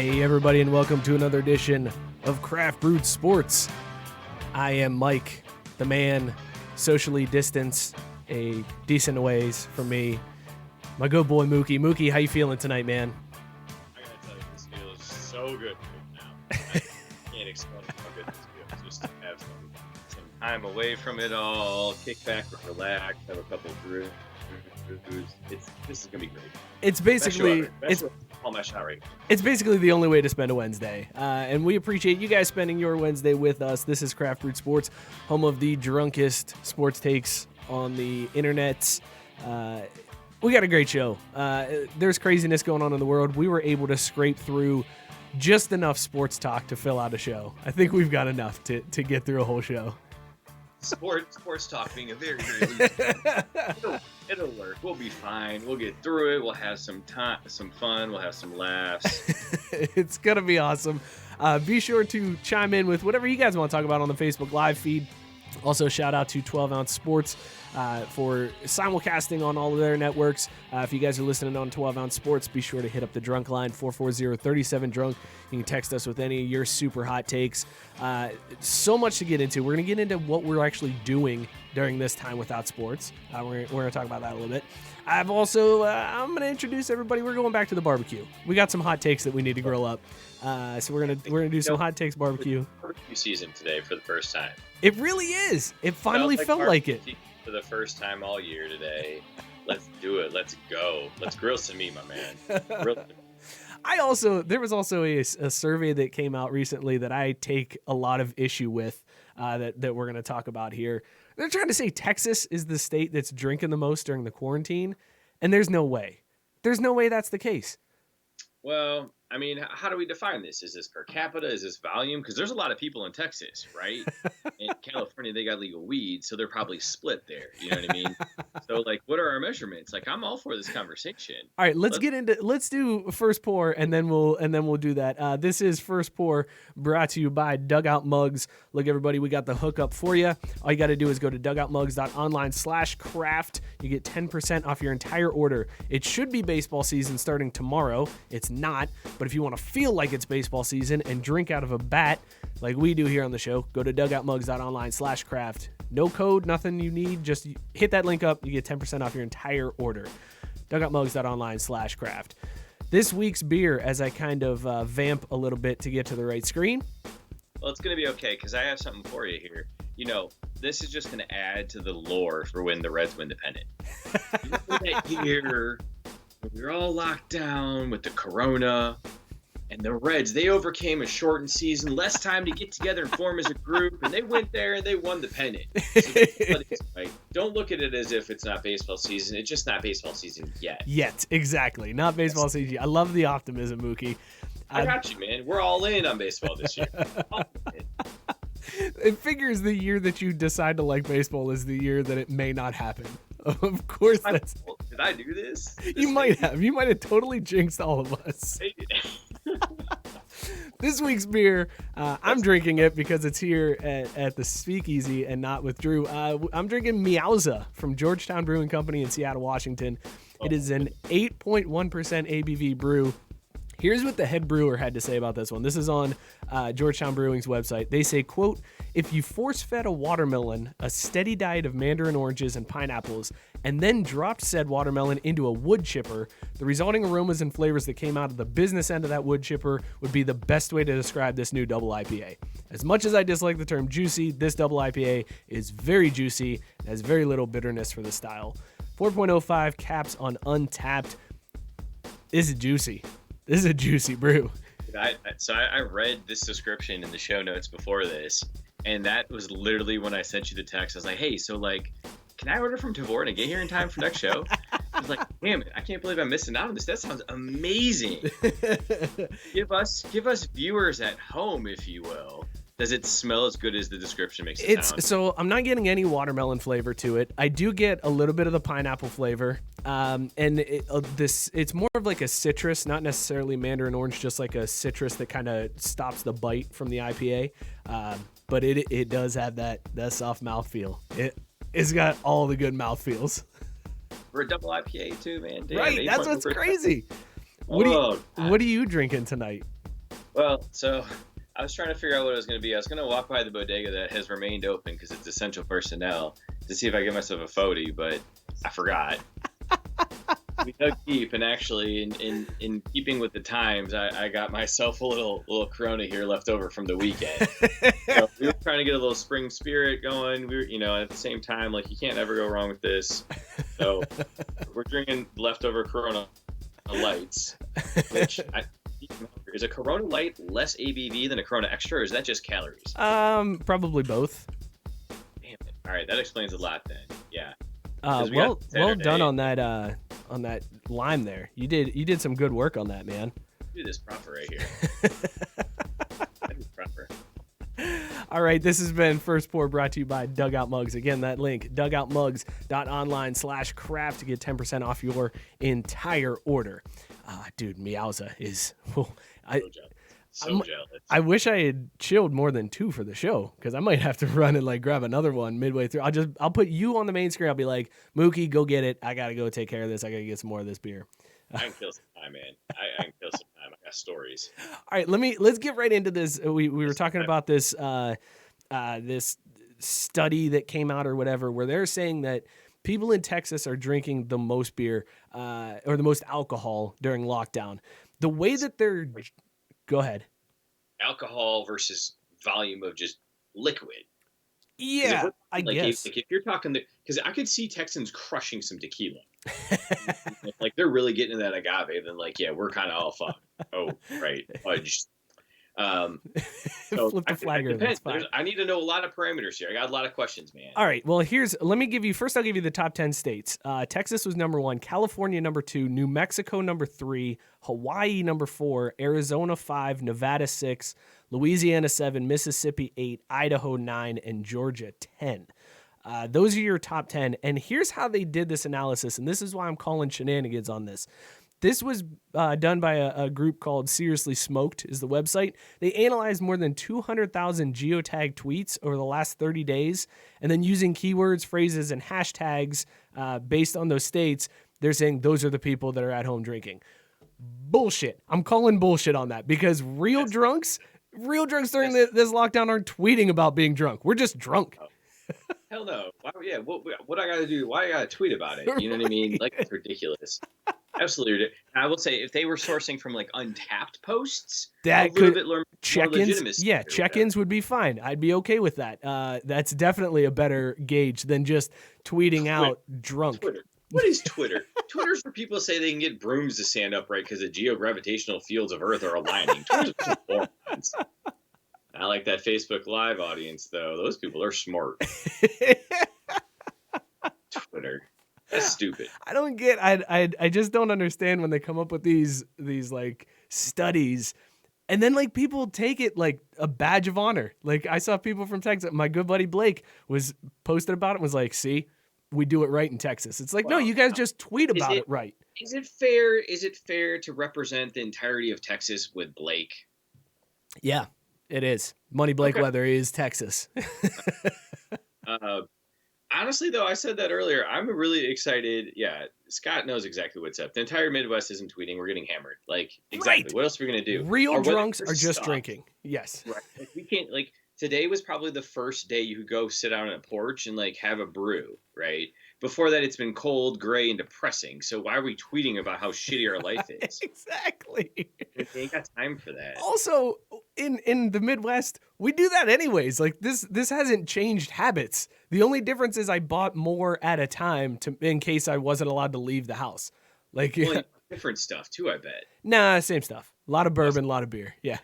Hey everybody, and welcome to another edition of Craft Brewed Sports. I am Mike, the man, socially distanced a decent ways from me. My good boy Mookie. Mookie, how you feeling tonight, man? I gotta tell you, this feels so good now. I can't explain how good this feels. Just to have some time away from it all, kick back, relax, have a couple of brews. This is gonna be great. It's basically it's basically the only way to spend a Wednesday, and we appreciate you guys spending your Wednesday with us. This is Craft Brewed Sports, home of the drunkest sports takes on the internet. We got a great show. There's craziness going on in the world. We were able to scrape through just enough sports talk to fill out a show. I think we've got enough to get through a whole show. Sports talk being a very loose. It'll work. We'll be fine. We'll get through it. We'll have some time, some fun. We'll have some laughs. It's gonna be awesome. Be sure to chime in with whatever you guys want to talk about on the Facebook Live feed. Also, shout out to 12 Ounce Sports for simulcasting on all of their networks. If you guys are listening on 12 Ounce Sports, be sure to hit up the drunk line, 440-37-DRUNK. You can text us with any of your super hot takes. So much to get into. We're going to get into what we're actually doing during this time without sports. We're going to talk about that a little bit. I'm going to introduce everybody. We're going back to the barbecue. We got some hot takes that we need to grill up. So we're gonna do some hot takes barbecue. Barbecue season today for the first time. It really is. It finally felt like it. For the first time all year today. Let's do it. Let's go. Let's grill some meat, my man. There was also a survey that came out recently that I take a lot of issue with that we're going to talk about here. They're trying to say Texas is the state that's drinking the most during the quarantine, and there's no way. There's no way that's the case. Well, I mean, how do we define this? Is this per capita? Is this volume? Because there's a lot of people in Texas, right? In California, they got legal weed, so they're probably split there. You know what I mean? So, like, what are our measurements? Like, I'm all for this conversation. All right, let's do first pour, and then we'll do that. This is First Pour, brought to you by Dugout Mugs. Look, everybody, we got the hookup for you. All you got to do is go to dugoutmugs.online/craft. You get 10% off your entire order. It should be baseball season starting tomorrow. It's not, but if you want to feel like it's baseball season and drink out of a bat like we do here on the show, go to dugoutmugs.online/craft. No code, nothing you need. Just hit that link up. You get 10% off your entire order. dugoutmugs.online/craft. This week's beer, as I kind of vamp a little bit to get to the right screen. Well, it's going to be okay because I have something for you here. You know, this is just going to add to the lore for when the Reds win the pennant. That year, we were all locked down with the corona, and the Reds, they overcame a shortened season, less time to get together and form as a group, and they went there and they won the pennant. So don't look at it as if it's not baseball season. It's just not baseball seaon yet. Exactly. Not baseball season. I love the optimism, Mookie. I got you, man. We're all in on baseball this year. It figures the year that you decide to like baseball is the year that it may not happen. Of course, that's. Did I do this? You might have. You might have totally jinxed all of us. This week's beer, I'm drinking it because it's here at the Speakeasy and not with Drew. I'm drinking Meowsa from Georgetown Brewing Company in Seattle, Washington. It is an 8.1% ABV brew. Here's what the head brewer had to say about this one. This is on Georgetown Brewing's website. They say, quote, "If you force-fed a watermelon a steady diet of mandarin oranges and pineapples, and then dropped said watermelon into a wood chipper, the resulting aromas and flavors that came out of the business end of that wood chipper would be the best way to describe this new double IPA. As much as I dislike the term juicy, this double IPA is very juicy and has very little bitterness for the style. 4.05 caps on Untapped. This is juicy. This is a juicy brew." I read this description in the show notes before this, and that was literally when I sent you the text. I was like, hey, so like, can I order from Tavor and get here in time for next show? I was like, damn it, I can't believe I'm missing out on this. That sounds amazing. Give us viewers at home, if you will. Does it smell as good as the description makes it sound? So I'm not getting any watermelon flavor to it. I do get a little bit of the pineapple flavor. And it's more of like a citrus, not necessarily mandarin orange, just like a citrus that kind of stops the bite from the IPA. But it does have that soft mouthfeel. It's got all the good mouthfeels. We're a double IPA too, man. Damn, right, that's what's crazy. What are you drinking tonight? Well, so I was trying to figure out what it was going to be. I was going to walk by the bodega that has remained open because it's essential personnel to see if I get myself a 40, but I forgot. We dug deep, and actually, in keeping with the times, I got myself a little Corona here left over from the weekend. So we were trying to get a little spring spirit going. We were, at the same time, like, you can't ever go wrong with this. So we're drinking leftover Corona Lights, which is a Corona Light less ABV than a Corona Extra, or is that just calories? Probably both. Damn it! All right, that explains a lot then. Yeah. Well done on that lime there. You did some good work on that, man. Do this proper right here. I do proper. All right, this has been First Pour brought to you by Dugout Mugs. Again, that link, dugoutmugs.online/craft to get 10% off your entire order. Dude, Meowsa is... So jealous. I wish I had chilled more than 2 for the show, because I might have to run and grab another one midway through. I'll put you on the main screen. I'll be like, Mookie, go get it. I gotta go take care of this. I gotta get some more of this beer. I can kill some time, man. I can kill some time. I got stories. All right, let's get right into this. We were talking about this this study that came out or whatever, where they're saying that people in Texas are drinking the most beer or the most alcohol during lockdown. The way that they're... Go ahead. Alcohol versus volume of just liquid. Yeah, I guess. If you're talking, because I could see Texans crushing some tequila. Like, they're really getting into that agave, then we're kind of all fun. Oh, right, fudged. So Flip the flagger. I need to know a lot of parameters here. I got a lot of questions, man. All right. Well, I'll give you the top 10 states. Texas was number 1, California number 2, New Mexico number 3, Hawaii number 4, Arizona 5, Nevada 6, Louisiana 7, Mississippi 8, Idaho 9, and Georgia 10. Those are your top 10. And here's how they did this analysis. And this is why I'm calling shenanigans on this. This was done by a group called Seriously Smoked is the website. They analyzed more than 200,000 geotagged tweets over the last 30 days. And then using keywords, phrases, and hashtags based on those states, they're saying those are the people that are at home drinking. Bullshit. I'm calling bullshit on that, because real drunks during this lockdown aren't tweeting about being drunk. We're just drunk. Hell no. What I got to do? Why I got to tweet about it? You know what I mean? It's ridiculous. Absolutely. I will say, if they were sourcing from Untapped posts, that could check-ins. Yeah, check-ins would be fine. I'd be okay with that. That's definitely a better gauge than just tweeting out drunk. Twitter. What is Twitter? Twitter's where people say they can get brooms to stand upright because the geogravitational fields of Earth are aligning. Twitter's for morons. I like that Facebook Live audience, though. Those people are smart. Twitter. That's stupid. I don't get. I just don't understand when they come up with these studies, and then people take it like a badge of honor. I saw people from Texas. My good buddy Blake was posted about it. Was like, see, we do it right in Texas. It's like, no, you guys just tweet about it right. Is it fair? Is it fair to represent the entirety of Texas with Blake? Yeah, it is. Money Blake Weather is Texas. Honestly, though, I said that earlier. I'm really excited. Yeah, Scott knows exactly what's up. The entire Midwest isn't tweeting. We're getting hammered. Exactly. Right. What else are we going to do? Real drunks are just drinking. Yes. Right. We can't, today was probably the first day you could go sit out on a porch and, have a brew, right? Before that, it's been cold, gray, and depressing. So why are we tweeting about how shitty our life is? Exactly. We ain't got time for that. Also, in the Midwest, we do that anyways. This hasn't changed habits. The only difference is I bought more at a time in case I wasn't allowed to leave the house. Different stuff too, I bet. Nah, same stuff. A lot of bourbon, a lot of beer. Yeah.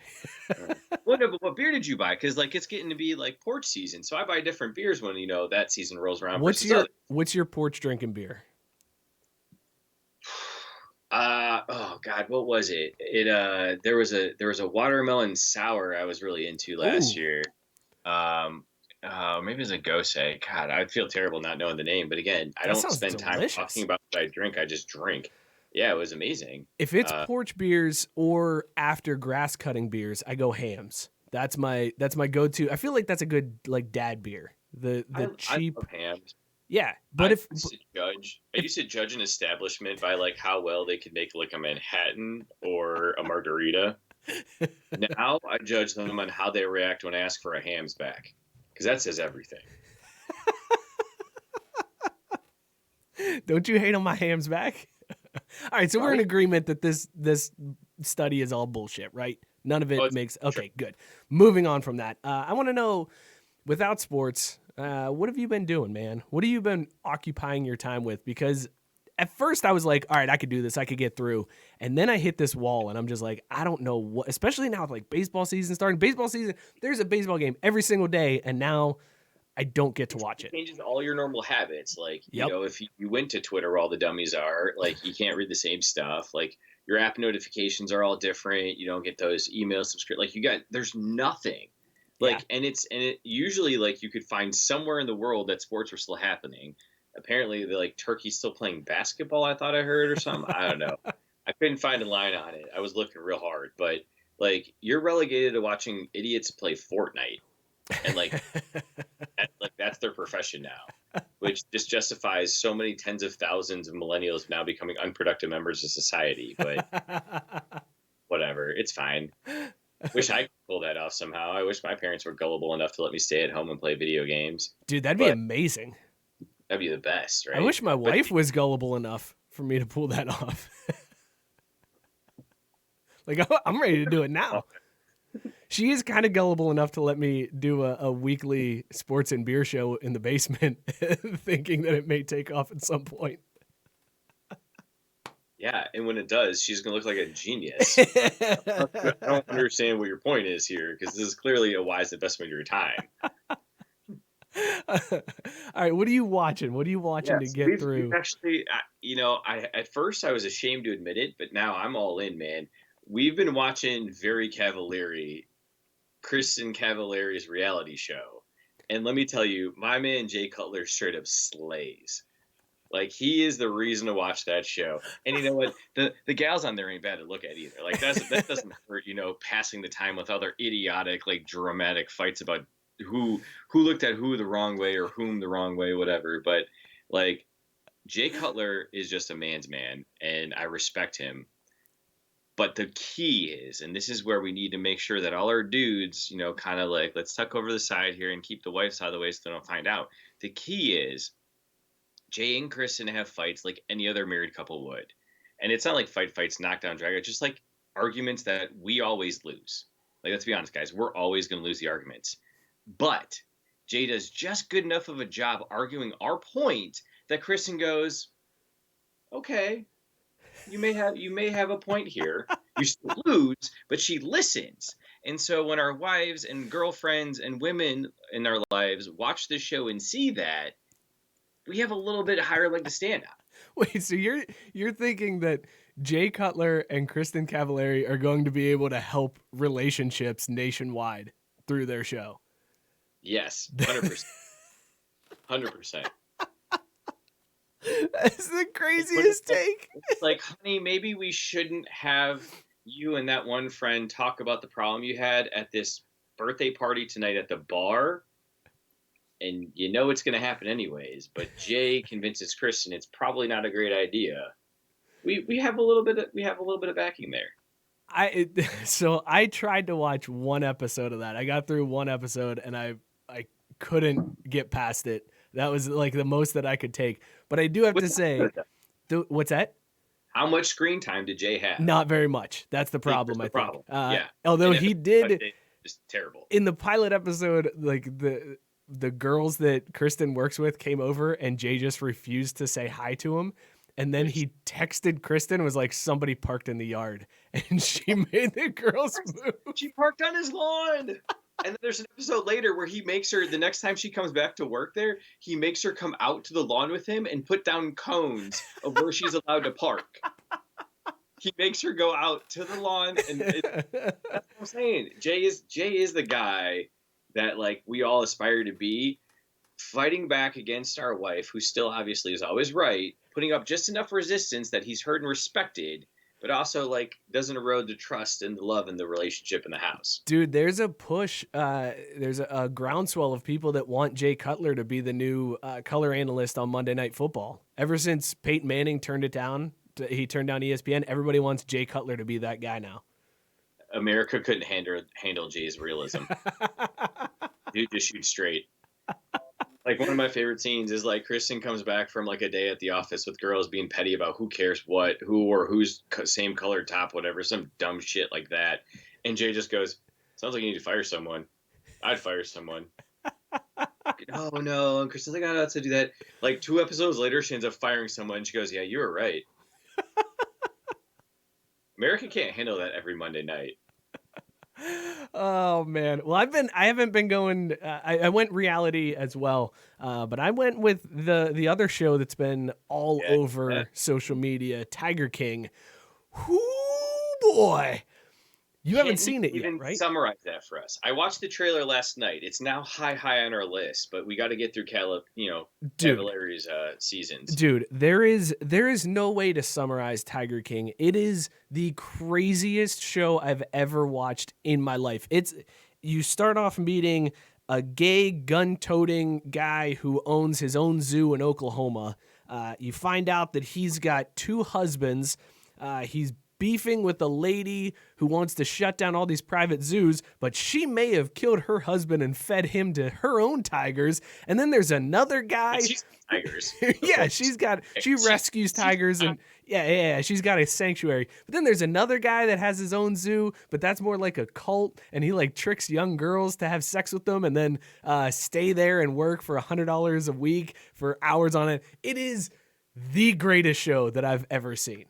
What beer did you buy? Because it's getting to be porch season, so I buy different beers when that season rolls around. What's your porch drinking beer? Oh God, what was it? There was a watermelon sour I was really into last year. Maybe it was a Gose. God, I feel terrible not knowing the name, but again, I don't spend time talking about what I drink. I just drink. Yeah, it was amazing. If it's porch beers or after grass cutting beers, I go Hams. That's my go-to. I feel like that's a good dad beer. The cheap I love Hams. Yeah, but I used to judge an establishment by how well they could make a Manhattan or a margarita. Now I judge them on how they react when I ask for a hams back, because that says everything. Don't you hate on my hams back? All right, so we're in agreement that this study is all bullshit, right? None of it makes... Okay, good. Moving on from that. I want to know, without sports, what have you been doing, man? What have you been occupying your time with? Because at first I was like, all right, I could do this. I could get through. And then I hit this wall and I'm just like, I don't know what, especially now with like baseball season starting. Baseball season, there's a baseball game every single day. And now I don't get to watch it. It changes all your normal habits. Like, you know, if you went to Twitter where all the dummies are, like, you can't read the same stuff. Like, your app notifications are all different. You don't get those email subscriptions. Like, there's nothing. Like, and it usually, like, you could find somewhere in the world that sports were still happening. Apparently, Turkey's still playing basketball, I thought I heard, or something. I don't know. I couldn't find a line on it. I was looking real hard. But, like, you're relegated to watching idiots play Fortnite. And that's their profession now, which just justifies so many tens of thousands of millennials now becoming unproductive members of society. But whatever, it's fine. Wish I could pull that off somehow. I wish my parents were gullible enough to let me stay at home and play video games. Dude, that'd be amazing. That'd be the best, right? I wish my wife was gullible enough for me to pull that off. Like, I'm ready to do it now. She is kind of gullible enough to let me do a weekly sports and beer show in the basement, thinking that it may take off at some point. Yeah, and when it does, she's going to look like a genius. I don't understand what your point is here, because this is clearly a wise investment of your time. All right, what are you watching? What are you watching to get through? We've actually, at first I was ashamed to admit it, but now I'm all in, man. We've been watching Very Cavallari, Kristen Cavallari's reality show. And let me tell you, my man Jay Cutler straight up slays. Like, he is the reason to watch that show. And you know what? The gals on there ain't bad to look at either. Like, that doesn't hurt, passing the time with other idiotic, like, dramatic fights about who looked at who the wrong way or whom the wrong way, whatever. But, like, Jay Cutler is just a man's man, and I respect him. But the key is, and this is where we need to make sure that all our dudes, kind of like, let's tuck over the side here and keep the wives out of the way so they don't find out. The key is Jay and Kristen have fights like any other married couple would. And it's not like fights, knockdown, drag out, just like arguments that we always lose. Like, let's be honest, guys, we're always going to lose the arguments. But Jay does just good enough of a job arguing our point that Kristen goes, okay, you may have a point here. You still lose, but she listens. And so when our wives and girlfriends and women in our lives watch this show and see that, we have a little bit higher leg to stand on. Wait, so you're thinking that Jay Cutler and Kristen Cavallari are going to be able to help relationships nationwide through their show? Yes, 100%. 100%. That's the craziest take. It's like, honey, maybe we shouldn't have you and that one friend talk about the problem you had at this birthday party tonight at the bar. And it's going to happen anyways. But Jay convinces Kristen it's probably not a great idea. We have a little bit of backing there. So I tried to watch one episode of that. I got through one episode and I couldn't get past it. That was like the most that I could take. But I do have to say, what's that? How much screen time did Jay have? Not very much. That's the problem, I think. Yeah. Although he did, just terrible. In the pilot episode, like the girls that Kristen works with came over and Jay just refused to say hi to him. And then he texted Kristen and was like, somebody parked in the yard. And she made the girls move. She parked on his lawn. And then there's an episode later where he makes her, the next time she comes back to work there, he makes her come out to the lawn with him and put down cones of where she's allowed to park. He makes her go out to the lawn. And that's what I'm saying. Jay is the guy that, like, we all aspire to be, fighting back against our wife, who still obviously is always right, putting up just enough resistance that he's heard and respected, but also, like, doesn't erode the trust and the love in the relationship in the house. Dude, there's a push. There's a groundswell of people that want Jay Cutler to be the new color analyst on Monday Night Football. Ever since Peyton Manning turned it down, he turned down ESPN, everybody wants Jay Cutler to be that guy now. America couldn't handle Jay's realism. Dude just shoots straight. Like one of my favorite scenes is like Kristen comes back from like a day at the office with girls being petty about who cares what, who or who's same colored top, whatever, some dumb shit like that. And Jay just goes, "Sounds like you need to fire someone. I'd fire someone." Oh no, and Kristen's like, "I don't know how to do that." Like 2 episodes later, she ends up firing someone. She goes, "Yeah, you were right." America can't handle that every Monday night. Oh man. Well, I haven't been going. I went reality as well, but I went with the other show that's been all over social media, Tiger King. Whoo boy, you haven't seen it yet, right? Summarize that for us. I watched the trailer last night. It's now high on our list, but we got to get through Cavallari's seasons. Dude, there is no way to summarize Tiger King. It is the craziest show I've ever watched in my life. You start off meeting a gay gun-toting guy who owns his own zoo in Oklahoma. You find out that he's got 2 husbands. He's beefing with a lady who wants to shut down all these private zoos, but she may have killed her husband and fed him to her own tigers. And then there's another guy. She's tigers. Yeah, she rescues tigers and she's got a sanctuary. But then there's another guy that has his own zoo, but that's more like a cult, and he like tricks young girls to have sex with them and then stay there and work for $100 a week for hours on it. It is the greatest show that I've ever seen.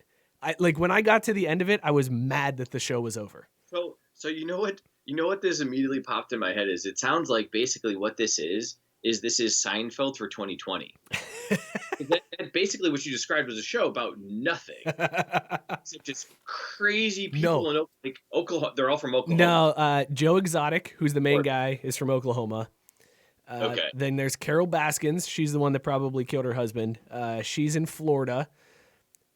When I got to the end of it, I was mad that the show was over. So you know what this immediately popped in my head is, it sounds like basically what this is Seinfeld for 2020. that basically what you described was a show about nothing. It's just crazy people in Oklahoma. They're all from Oklahoma. No, Joe Exotic, who's the main guy, is from Oklahoma. Okay. Then there's Carol Baskins. She's the one that probably killed her husband. She's in Florida.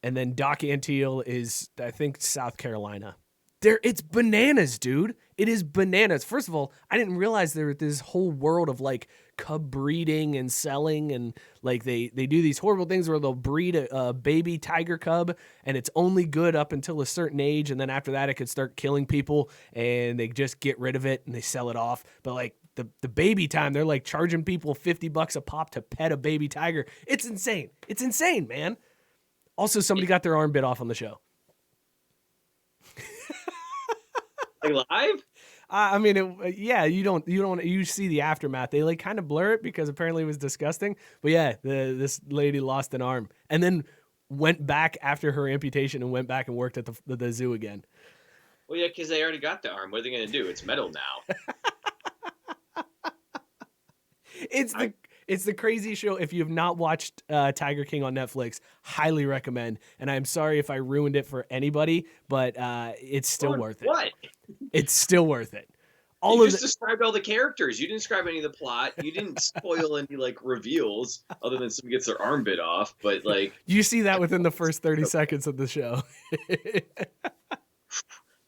And then Doc Antiel is, I think, South Carolina. It's bananas, dude. It is bananas. First of all, I didn't realize there was this whole world of like cub breeding and selling, and like they do these horrible things where they'll breed a baby tiger cub, and it's only good up until a certain age, and then after that it could start killing people, and they just get rid of it and they sell it off. But like the baby time, they're like charging people $50 a pop to pet a baby tiger. It's insane. It's insane, man. Also, somebody got their arm bit off on the show. Like live? I mean, you see the aftermath. They like kind of blur it because apparently it was disgusting. But yeah, this lady lost an arm and then went back after her amputation and went back and worked at the zoo again. Well, yeah, because they already got the arm. What are they going to do? It's metal now. It's the crazy show. If you have not watched Tiger King on Netflix, highly recommend. And I'm sorry if I ruined it for anybody, but it's still worth it. What? It's still worth it. You just described all the characters. You didn't describe any of the plot. You didn't spoil any like reveals other than someone gets their arm bit off. But like, you see that within the first 30 seconds of the show.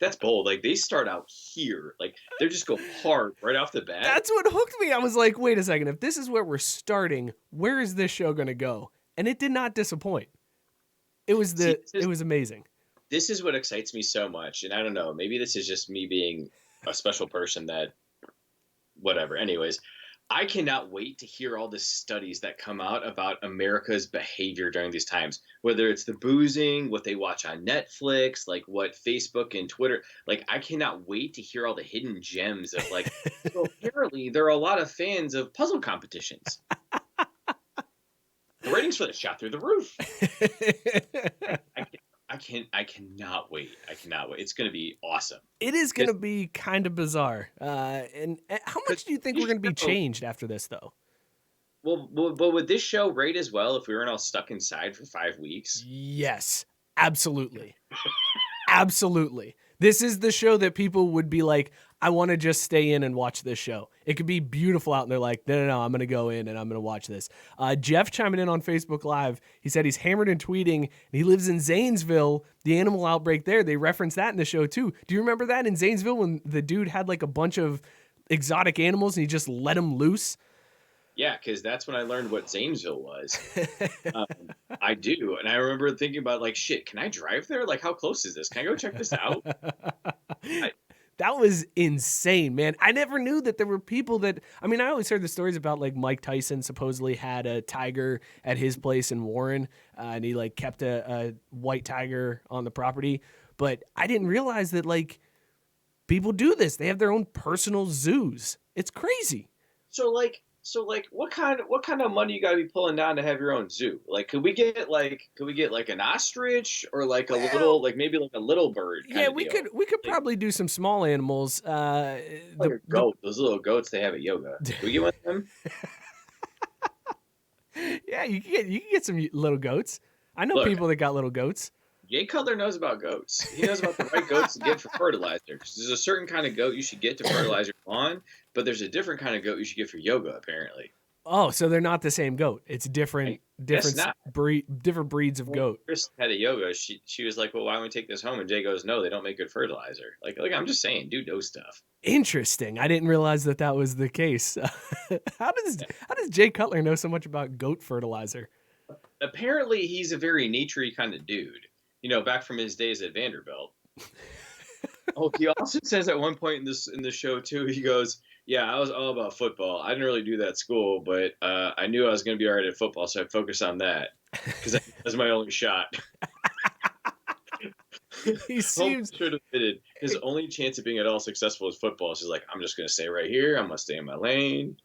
That's bold. Like they start out here, like they just go hard right off the bat. That's what hooked me. I was like, wait a second. If this is where we're starting, where is this show going to go? And it did not disappoint. It was amazing. This is what excites me so much. And I don't know, maybe this is just me being a special person that whatever. Anyways, I cannot wait to hear all the studies that come out about America's behavior during these times, whether it's the boozing, what they watch on Netflix, like what Facebook and Twitter, like I cannot wait to hear all the hidden gems of like, well, apparently there are a lot of fans of puzzle competitions. The ratings for that shot through the roof. I cannot wait. It's going to be awesome. It is going to be kind of bizarre. And how much do you think we're going to be changed after this, though? Well, but would this show rate as well if we weren't all stuck inside for 5 weeks? Yes, absolutely. Absolutely. This is the show that people would be like, I want to just stay in and watch this show. It could be beautiful out, and they're like, no, I'm going to go in and I'm going to watch this. Jeff chiming in on Facebook Live. He said he's hammered and tweeting, and he lives in Zanesville, the animal outbreak there. They reference that in the show, too. Do you remember that in Zanesville when the dude had like a bunch of exotic animals and he just let them loose? Yeah, because that's when I learned what Zanesville was. I do. And I remember thinking about like, shit, can I drive there? Like, how close is this? Can I go check this out? That was insane, man. I never knew that there were people that, I mean, I always heard the stories about like Mike Tyson supposedly had a tiger at his place in Warren, and he like kept a white tiger on the property. But I didn't realize that like people do this. They have their own personal zoos. It's crazy. So like what kind of money you gotta be pulling down to have your own zoo? Like could we get like an ostrich or like a little like maybe like a little bird kind Yeah, of we deal? could probably do some small animals. Like a goat, those little goats they have at yoga. Can we get one of them? Yeah, you can get some little goats. I know Look, people that got little goats. Jay Cutler knows about goats. He knows about the right goats to get for fertilizer. There's a certain kind of goat you should get to fertilize your lawn, but there's a different kind of goat you should get for yoga, apparently. Oh, so they're not the same goat. It's different different breeds of goat. Chris had a yoga. She was like, "Well, why don't we take this home?" And Jay goes, "No, they don't make good fertilizer." Like I'm just saying, dude knows stuff. Interesting. I didn't realize that was the case. How does Jay Cutler know so much about goat fertilizer? Apparently, he's a very nature-y kind of dude. You know, back from his days at Vanderbilt. Oh, he also says at one point in the show too. He goes, "Yeah, I was all about football. I didn't really do that at school, but I knew I was going to be all right at football, so I focused on that because that was my only shot." He seems should have admitted his only chance of being at all successful is football. So he's like, "I'm just going to stay right here. I'm going to stay in my lane."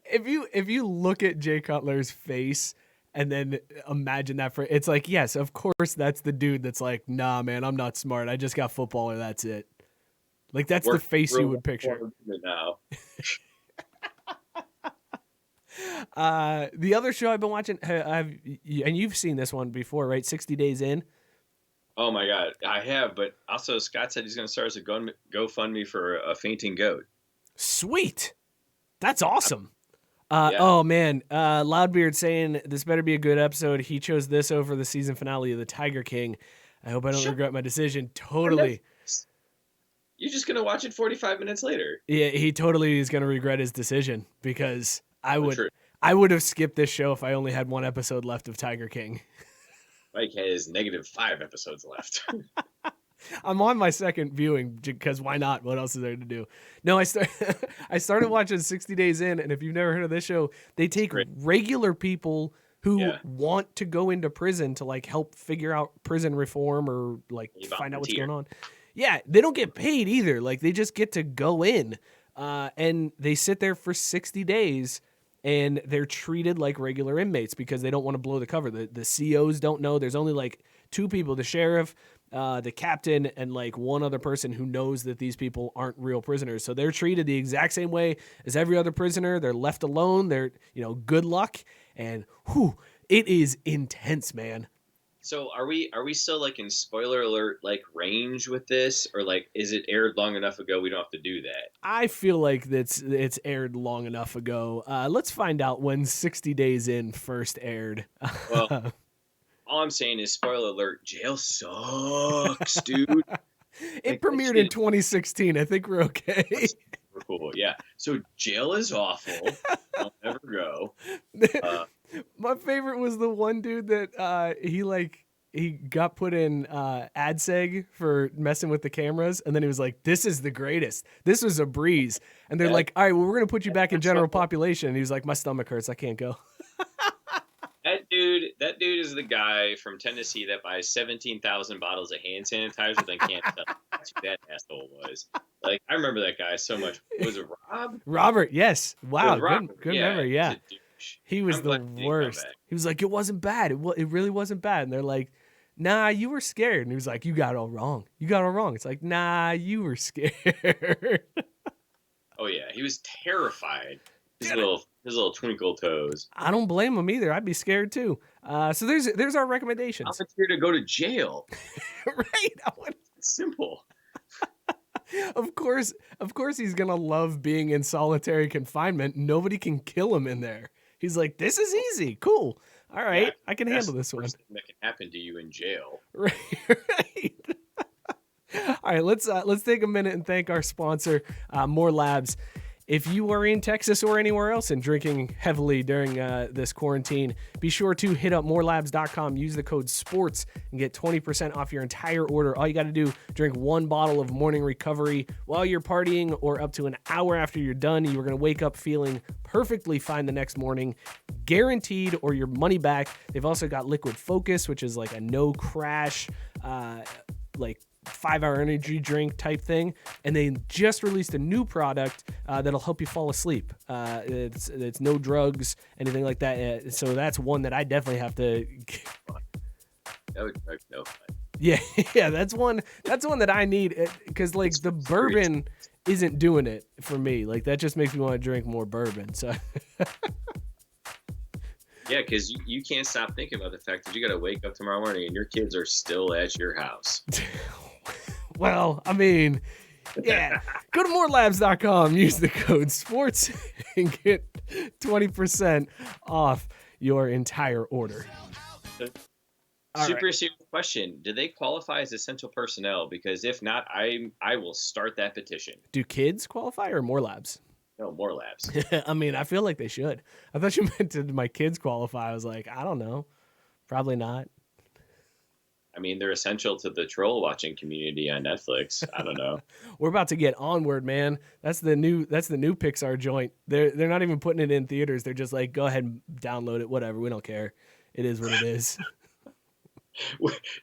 If you look at Jay Cutler's face and then imagine that it's like, yes, of course that's the dude that's like, nah, man, I'm not smart. I just got football or that's it. Like that's the face you would picture. Now. The other show I've been watching, and you've seen this one before, right? 60 Days In. Oh my God, I have. But also, Scott said he's going to start as a GoFundMe for a fainting goat. Sweet, that's awesome. Yeah. Oh man, Loudbeard saying this better be a good episode. He chose this over the season finale of The Tiger King. I hope I don't regret my decision. Totally. You're just gonna watch it 45 minutes later. Yeah, he totally is gonna regret his decision because I would have skipped this show if I only had one episode left of Tiger King. Mike has -5 episodes left. I'm on my second viewing because why not? What else is there to do? No, I started watching 60 Days In, and if you've never heard of this show, they take regular people who want to go into prison to like help figure out prison reform or like find out what's going on. Yeah, they don't get paid either. Like they just get to go in, and they sit there for 60 days. And they're treated like regular inmates because they don't want to blow the cover. The COs don't know. There's only like 2 people, the sheriff, the captain, and like one other person who knows that these people aren't real prisoners. So they're treated the exact same way as every other prisoner. They're left alone. They're, good luck. And it is intense, man. So are we still like in spoiler alert like range with this, or like is it aired long enough ago we don't have to do that? I feel like it's aired long enough ago. Let's find out when 60 Days In first aired. Well, all I'm saying is spoiler alert: jail sucks, dude. It premiered in 2016. I think we're okay. Super cool, yeah. So jail is awful. I'll never go. My favorite was the one dude that he got put in AdSeg for messing with the cameras, and then he was like, "This is the greatest. This was a breeze." And they're like, "All right, well, we're gonna put you back in general population." And he was like, "My stomach hurts. I can't go." That dude is the guy from Tennessee that buys 17,000 bottles of hand sanitizer then can't tell. That's who that asshole was. Like, I remember that guy so much. Was it Rob? Robert, yes. Wow, good yeah, memory. Yeah. He was the worst. He was like, "It wasn't bad. It really wasn't bad." And they're like, "Nah, you were scared." And he was like, "You got it all wrong. You got it all wrong." It's like, "Nah, you were scared." Oh yeah, he was terrified. His little twinkle toes. I don't blame him either. I'd be scared too. So there's our recommendations. I'm here to go to jail. Right. It's simple. Of course he's gonna love being in solitary confinement. Nobody can kill him in there. He's like, "This is easy, cool. All right, yeah, I can handle this one." Worst thing that can happen to you in jail. Right. All right, let's take a minute and thank our sponsor, More Labs. If you are in Texas or anywhere else and drinking heavily during this quarantine, be sure to hit up morelabs.com, use the code SPORTS, and get 20% off your entire order. All you got to do, drink 1 bottle of Morning Recovery while you're partying or up to an hour after you're done. You are going to wake up feeling perfectly fine the next morning, guaranteed, or your money back. They've also got Liquid Focus, which is like a no crash, like 5-hour energy drink type thing, and they just released a new product that'll help you fall asleep. It's no drugs, anything like that. So that's one that I definitely have to. That would be no fun. Yeah, that's one that I need, because like the bourbon isn't doing it for me. Like that just makes me want to drink more bourbon. So. Yeah, because you can't stop thinking about the fact that you got to wake up tomorrow morning and your kids are still at your house. Well, I mean, yeah. Go to morelabs.com, use the code SPORTS, and get 20% off your entire order. Super serious question. Do they qualify as essential personnel? Because if not, I will start that petition. Do kids qualify or More Labs? No, More Labs. I mean, I feel like they should. I thought you meant did my kids qualify. I was like, I don't know. Probably not. I mean, they're essential to the troll watching community on Netflix. I don't know. We're about to get Onward, man. That's the new Pixar joint. They're not even putting it in theaters. They're just like, go ahead and download it. Whatever. We don't care. It is what it is.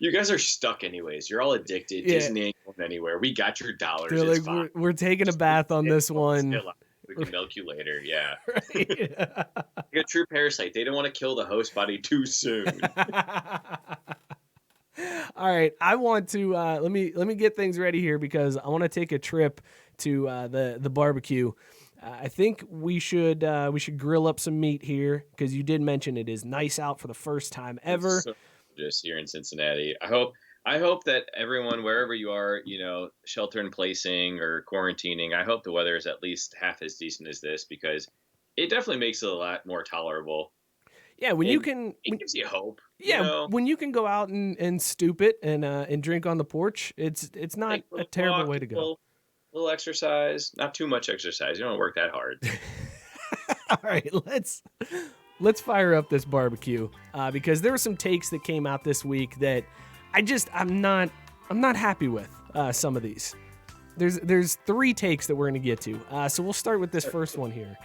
You guys are stuck anyways. You're all addicted. Yeah. Disney ain't going anywhere. We got your dollars. They're like, we're taking a bath on this one. We can milk you later. Yeah. Right. Like a true parasite. They don't want to kill the host body too soon. All right, I want to let me get things ready here because I want to take a trip to the barbecue. I think we should grill up some meat here because you did mention it is nice out for the first time ever. So just here in Cincinnati. I hope that everyone, wherever you are, shelter in placing or quarantining, I hope the weather is at least half as decent as this because it definitely makes it a lot more tolerable. Yeah, it gives you hope. Yeah, when you can go out and stoop it and drink on the porch, it's not a terrible way to go. Little exercise, not too much exercise. You don't work that hard. All right, let's fire up this barbecue because there were some takes that came out this week that I'm not happy with. Some of these. There's 3 takes that we're gonna get to. So we'll start with this first one here.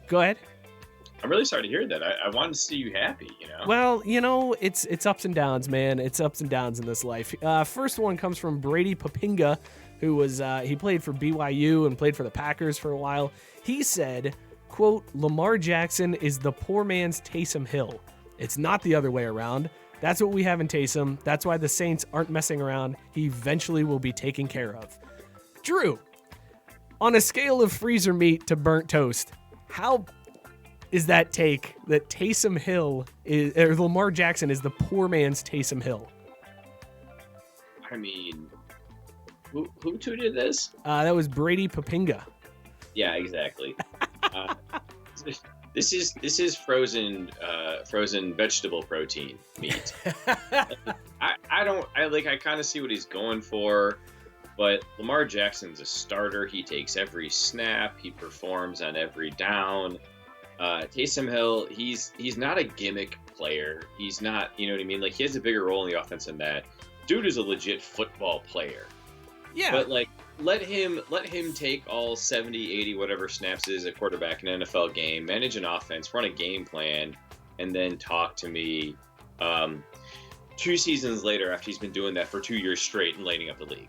Go ahead. I'm really sorry to hear that. I wanted to see you happy, Well, it's ups and downs, man. It's ups and downs in this life. First one comes from Brady Poppinga, who was he played for BYU and played for the Packers for a while. He said, quote, Lamar Jackson is the poor man's Taysom Hill. It's not the other way around. That's what we have in Taysom. That's why the Saints aren't messing around. He eventually will be taken care of. Drew, on a scale of freezer meat to burnt toast, how is that take that Taysom Hill or Lamar Jackson is the poor man's Taysom Hill? I mean, who tweeted this? That was Brady Poppinga. Yeah, exactly. This is frozen vegetable protein meat. I kind of see what he's going for, but Lamar Jackson's a starter. He takes every snap. He performs on every down. Taysom Hill, he's not a gimmick player. He's not, you know what I mean? Like, he has a bigger role in the offense than that. Dude is a legit football player. Yeah. But, like, let him take all 70, 80, whatever snaps is a quarterback in an NFL game, manage an offense, run a game plan, and then talk to me 2 seasons later after he's been doing that for 2 years straight and lighting up the league.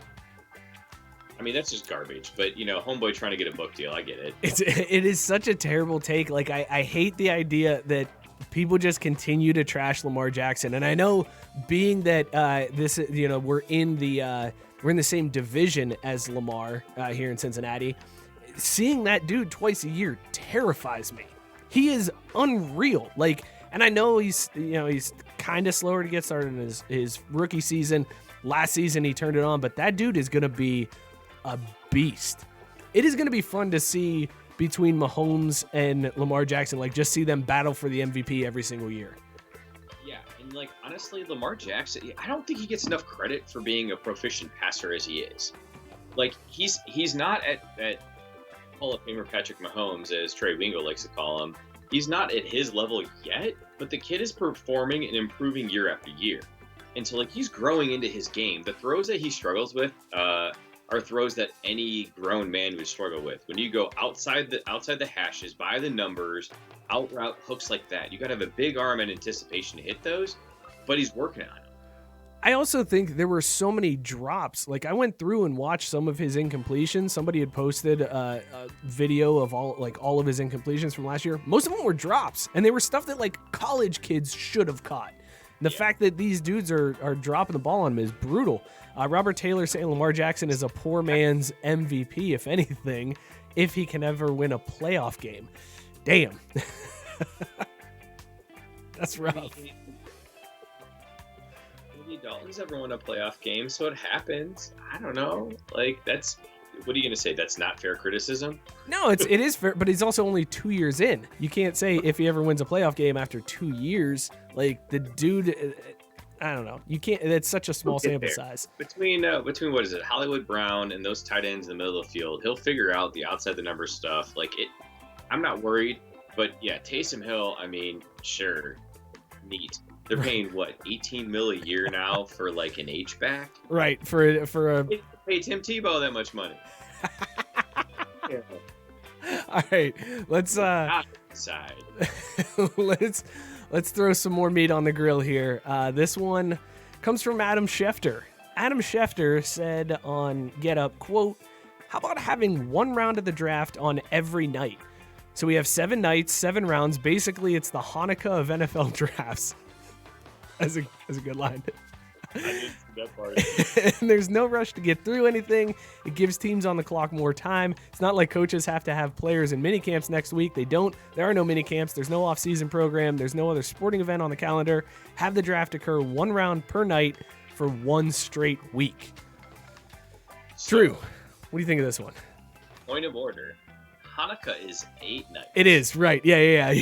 I mean, that's just garbage, but, homeboy trying to get a book deal, I get it. It is such a terrible take. Like, I hate the idea that people just continue to trash Lamar Jackson. And I know being that we're in the same division as Lamar here in Cincinnati, seeing that dude twice a year terrifies me. He is unreal. Like, and I know he's kind of slower to get started in his rookie season. Last season he turned it on, but that dude is going to be a beast. It is going to be fun to see between Mahomes and Lamar Jackson, like just see them battle for the MVP every single year. Yeah, and like honestly, Lamar Jackson, I don't think he gets enough credit for being a proficient passer as he is. Like he's not at Hall of Famer Patrick Mahomes, as Trey Wingo likes to call him, he's not at his level yet, but the kid is performing and improving year after year. And so, like, he's growing into his game. The throws that he struggles with are throws that any grown man would struggle with. When you go outside the hashes, by the numbers, out route hooks like that, you got to have a big arm and anticipation to hit those, but he's working on it. I also think there were so many drops. Like, I went through and watched some of his incompletions. Somebody had posted a video of all of his incompletions from last year. Most of them were drops, and they were stuff that like college kids should have caught. The fact that these dudes are dropping the ball on him is brutal. Robert Taylor saying Lamar Jackson is a poor man's MVP, if anything, if he can ever win a playoff game. Damn. That's rough. Dalton's ever won a playoff game, so it happens. I don't know. Like, that's, what are you going to say? That's not fair criticism? No, it is fair, but he's also only 2 years in. You can't say if he ever wins a playoff game after 2 years. Like, the dude, I don't know. You can't, it's such a small sample size. Between what is it, Hollywood Brown and those tight ends in the middle of the field, he'll figure out the outside the numbers stuff. Like, I'm not worried, but yeah, Taysom Hill, I mean, sure, neat. They're paying what, $18 million a year now for like an H-back? Right, for a pay Tim Tebow that much money. All right, let's let's throw some more meat on the grill here. This one comes from Adam Schefter. Adam Schefter said on Get Up, quote, "How about having one round of the draft on every night? So we have 7 nights, 7 rounds. Basically, it's the Hanukkah of NFL drafts." That's a good line. I didn't see that part. And there's no rush to get through anything. It gives teams on the clock more time. It's not like coaches have to have players in minicamps next week. They don't. There are no minicamps. There's no off-season program. There's no other sporting event on the calendar. Have the draft occur 1 round per night for 1 straight week. Drew, what do you think of this one? Point of order. Hanukkah is 8 nights. It is, right. Yeah.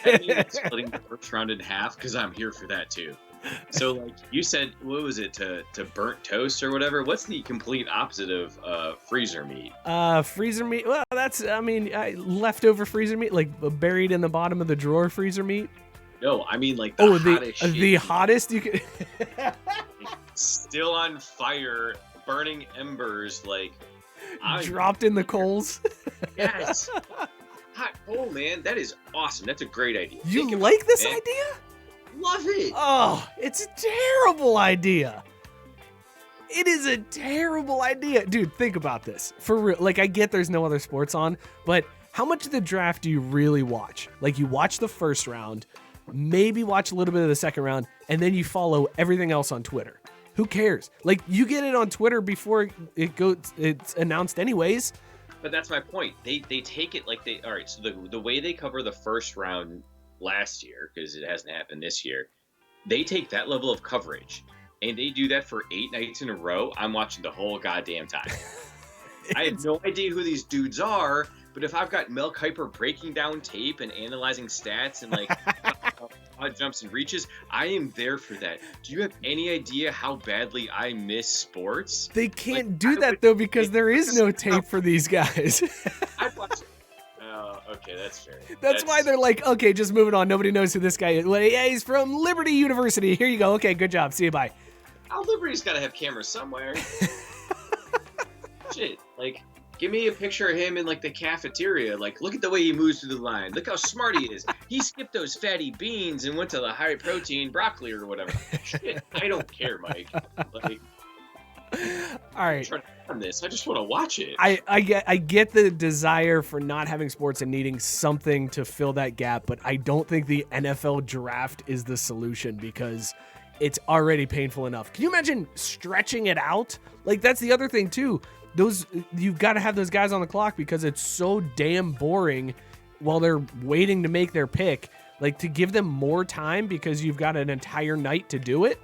That means splitting the first round in half, because I'm here for that too. So, like you said, what was it, to burnt toast or whatever? What's the complete opposite of freezer meat? Freezer meat, well, that's, leftover freezer meat, like buried in the bottom of the drawer freezer meat? No, I mean like the hottest you could... Still on fire, burning embers, like... dropped in the coals. Yes. Hot coal, man. That is awesome. That's a great idea. You like this idea? Love it. Oh, it's a terrible idea. It is a terrible idea. Dude, think about this. For real. Like, I get there's no other sports on, but how much of the draft do you really watch? Like, you watch the first round, maybe watch a little bit of the second round, and then you follow everything else on Twitter. Who cares? Like, you get it on Twitter before it's announced anyways. But that's my point. They take it like all right, so the way they cover the first round last year, because it hasn't happened this year, they take that level of coverage and they do that for 8 nights in a row. I'm watching the whole goddamn time. I have no idea who these dudes are, but if I've got Mel Kiper breaking down tape and analyzing stats and like odd jumps and reaches, I am there for that. Do you have any idea how badly I miss sports? They can't do that though, because there is no tape for these guys. I've watched. Okay, that's fair. That's why they're like, okay, just moving on. Nobody knows who this guy is. Well, yeah, he's from Liberty University. Here you go. Okay, good job. See you. Bye. Oh, Liberty's got to have cameras somewhere. Shit, like, give me a picture of him in, like, the cafeteria. Like, look at the way he moves through the line. Look how smart he is. He skipped those fatty beans and went to the high-protein broccoli or whatever. Shit, I don't care, Mike. Like, all right. I'm trying to on this. I just want to watch it. I get the desire for not having sports and needing something to fill that gap, but I don't think the NFL draft is the solution because it's already painful enough. Can you imagine stretching it out? Like, that's the other thing too. You've got to have those guys on the clock because it's so damn boring while they're waiting to make their pick. Like, to give them more time because you've got an entire night to do it.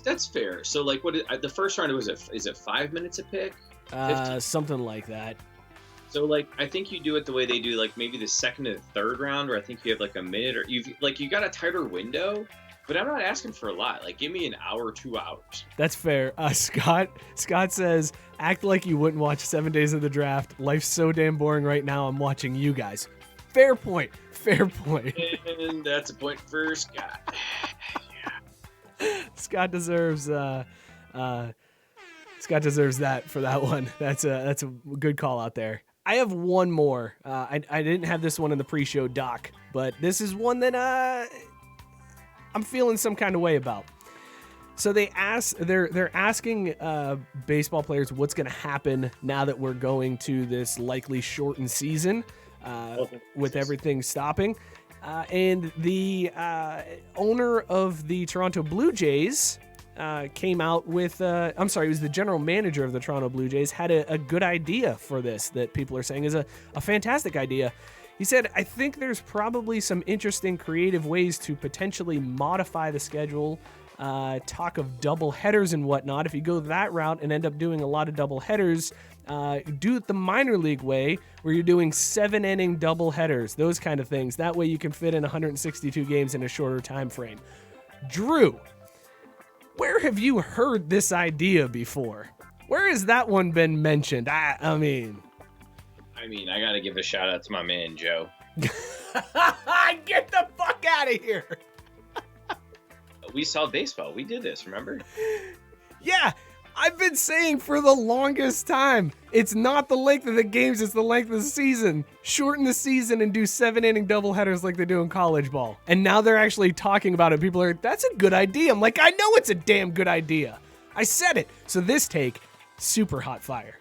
That's fair. So, like, the first round is it 5 minutes a pick? 15? Something like that. So, like, I think you do it the way they do, like, maybe the second and third round, where I think you have like a minute, or you got a tighter window. But I'm not asking for a lot. Like, give me an hour, 2 hours. That's fair. Scott says, act like you wouldn't watch 7 Days of the Draft. Life's so damn boring right now. I'm watching you guys. Fair point. Fair point. And that's a point for Scott. Scott deserves that for that one. That's a good call out there. I have one more. I didn't have this one in the pre-show doc, but this is one that I'm feeling some kind of way about. So they're asking baseball players what's going to happen now that we're going to this likely shortened season with everything stopping. And the owner of the Toronto Blue Jays came out with, it was the general manager of the Toronto Blue Jays, had a good idea for this that people are saying is a fantastic idea. He said, I think there's probably some interesting creative ways to potentially modify the schedule, talk of double headers and whatnot. If you go that route and end up doing a lot of double headers, do it the minor league way where you're doing 7-inning double headers, those kind of things. That way you can fit in 162 games in a shorter time frame. Drew, where have you heard this idea before? Where has that one been mentioned? I mean, I got to give a shout out to my man, Joe. Get the fuck out of here. We saw baseball. We did this, remember? Yeah, I've been saying for the longest time, it's not the length of the games, it's the length of the season. Shorten the season and do 7-inning doubleheaders like they do in college ball. And now they're actually talking about it. People are, that's a good idea. I'm like, I know it's a damn good idea. I said it. So this take, super hot fire.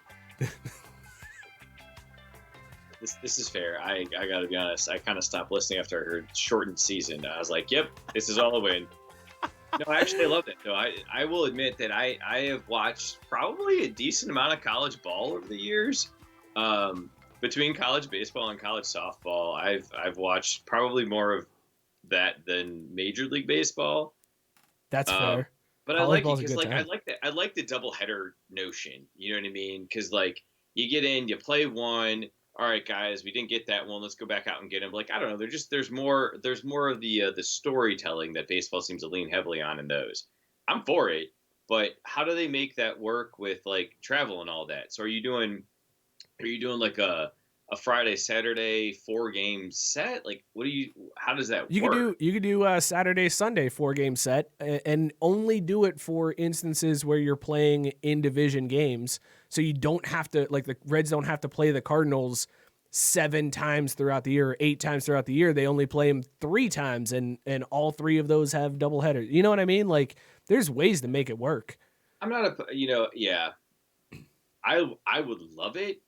This is fair. I got to be honest. I kind of stopped listening after I heard shortened season. I was like, yep, this is all a win. No, I actually loved it. No, I will admit that I have watched probably a decent amount of college ball over the years. Between college baseball and college softball, I've watched probably more of that than Major League Baseball. That's fair. But I like it because I like the doubleheader notion. You know what I mean? Because like you get in, you play one. All right, guys, we didn't get that one. Let's go back out and get him. Like, I don't know. There's more of the storytelling that baseball seems to lean heavily on in those. I'm for it, but how do they make that work with like travel and all that? So are you doing like a Friday, Saturday 4-game set? Like, how does that work? You could do Saturday, Sunday 4-game set and only do it for instances where you're playing in division games. So you don't have to, like the Reds don't have to play the Cardinals 7 times throughout the year or 8 times throughout the year. They only play them 3 times and all 3 of those have double headers. You know what I mean? Like there's ways to make it work. I'm not yeah. I would love it,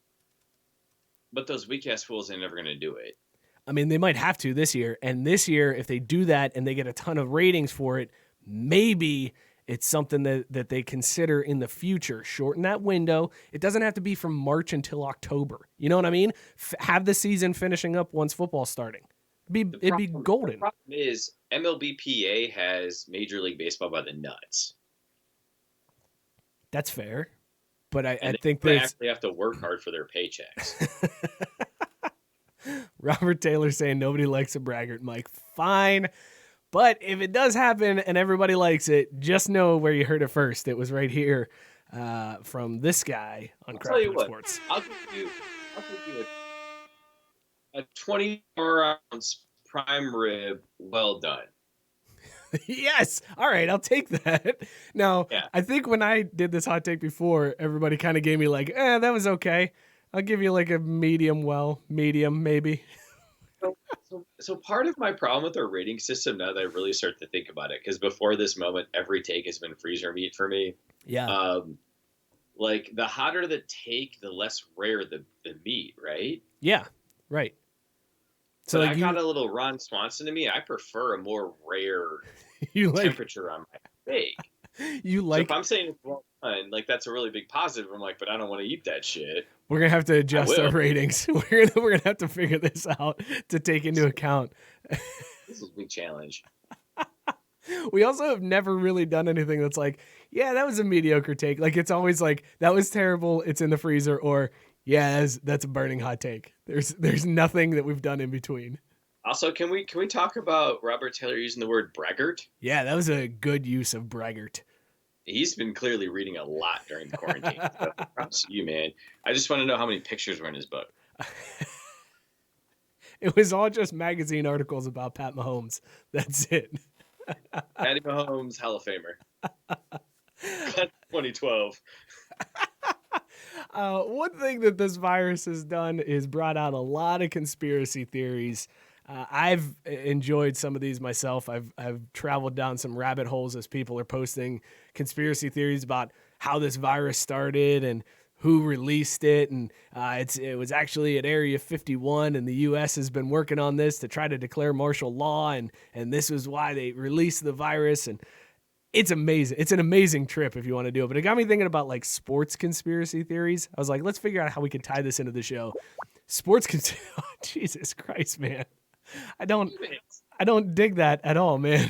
but those weak-ass fools are never going to do it. I mean, they might have to this year. And this year, if they do that and they get a ton of ratings for it, maybe it's something that they consider in the future. Shorten that window. It doesn't have to be from March until October. You know what I mean? Have the season finishing up once football's starting. It'd be golden. The problem is MLBPA has Major League Baseball by the nuts. That's fair. But I think they actually have to work hard for their paychecks. Robert Taylor saying nobody likes a braggart, Mike. Fine. But if it does happen and everybody likes it, just know where you heard it first. It was right here from this guy on Crackdown Sports. I'll give you a 24-ounce prime rib, well done. Yes. All right. I'll take that. Now, yeah. I think when I did this hot take before, everybody kind of gave me like, that was okay. I'll give you like a medium, maybe. So part of my problem with our rating system now that I really start to think about it, because before this moment, every take has been freezer meat for me. Yeah. Like the hotter the take, the less rare the meat, right? Yeah. Right. So like I got a little Ron Swanson to me. I prefer a more rare temperature on my steak. So if I'm saying it's well done, like that's a really big positive. I'm like, but I don't want to eat that shit. We're gonna have to adjust our ratings. We're gonna have to figure this out to take into account. This is a big challenge. We also have never really done anything that's like, yeah, that was a mediocre take. Like it's always like that was terrible. It's in the freezer, or yeah, that's a burning hot take. There's nothing that we've done in between. Also, can we talk about Robert Taylor using the word braggart? Yeah, that was a good use of braggart. He's been clearly reading a lot during the quarantine. So props to you, man. I just want to know how many pictures were in his book. It was all just magazine articles about Pat Mahomes. That's it. Patty Mahomes, Hall of Famer. 2012. One thing that this virus has done is brought out a lot of conspiracy theories. I've enjoyed some of these myself. I've traveled down some rabbit holes as people are posting conspiracy theories about how this virus started and who released it. And it was actually at Area 51, and the U.S. has been working on this to try to declare martial law, and this was why they released the virus. And it's amazing. It's an amazing trip if you want to do it. But it got me thinking about like sports conspiracy theories. I was like, let's figure out how we can tie this into the show. Oh, Jesus Christ, man. I don't dig that at all, man.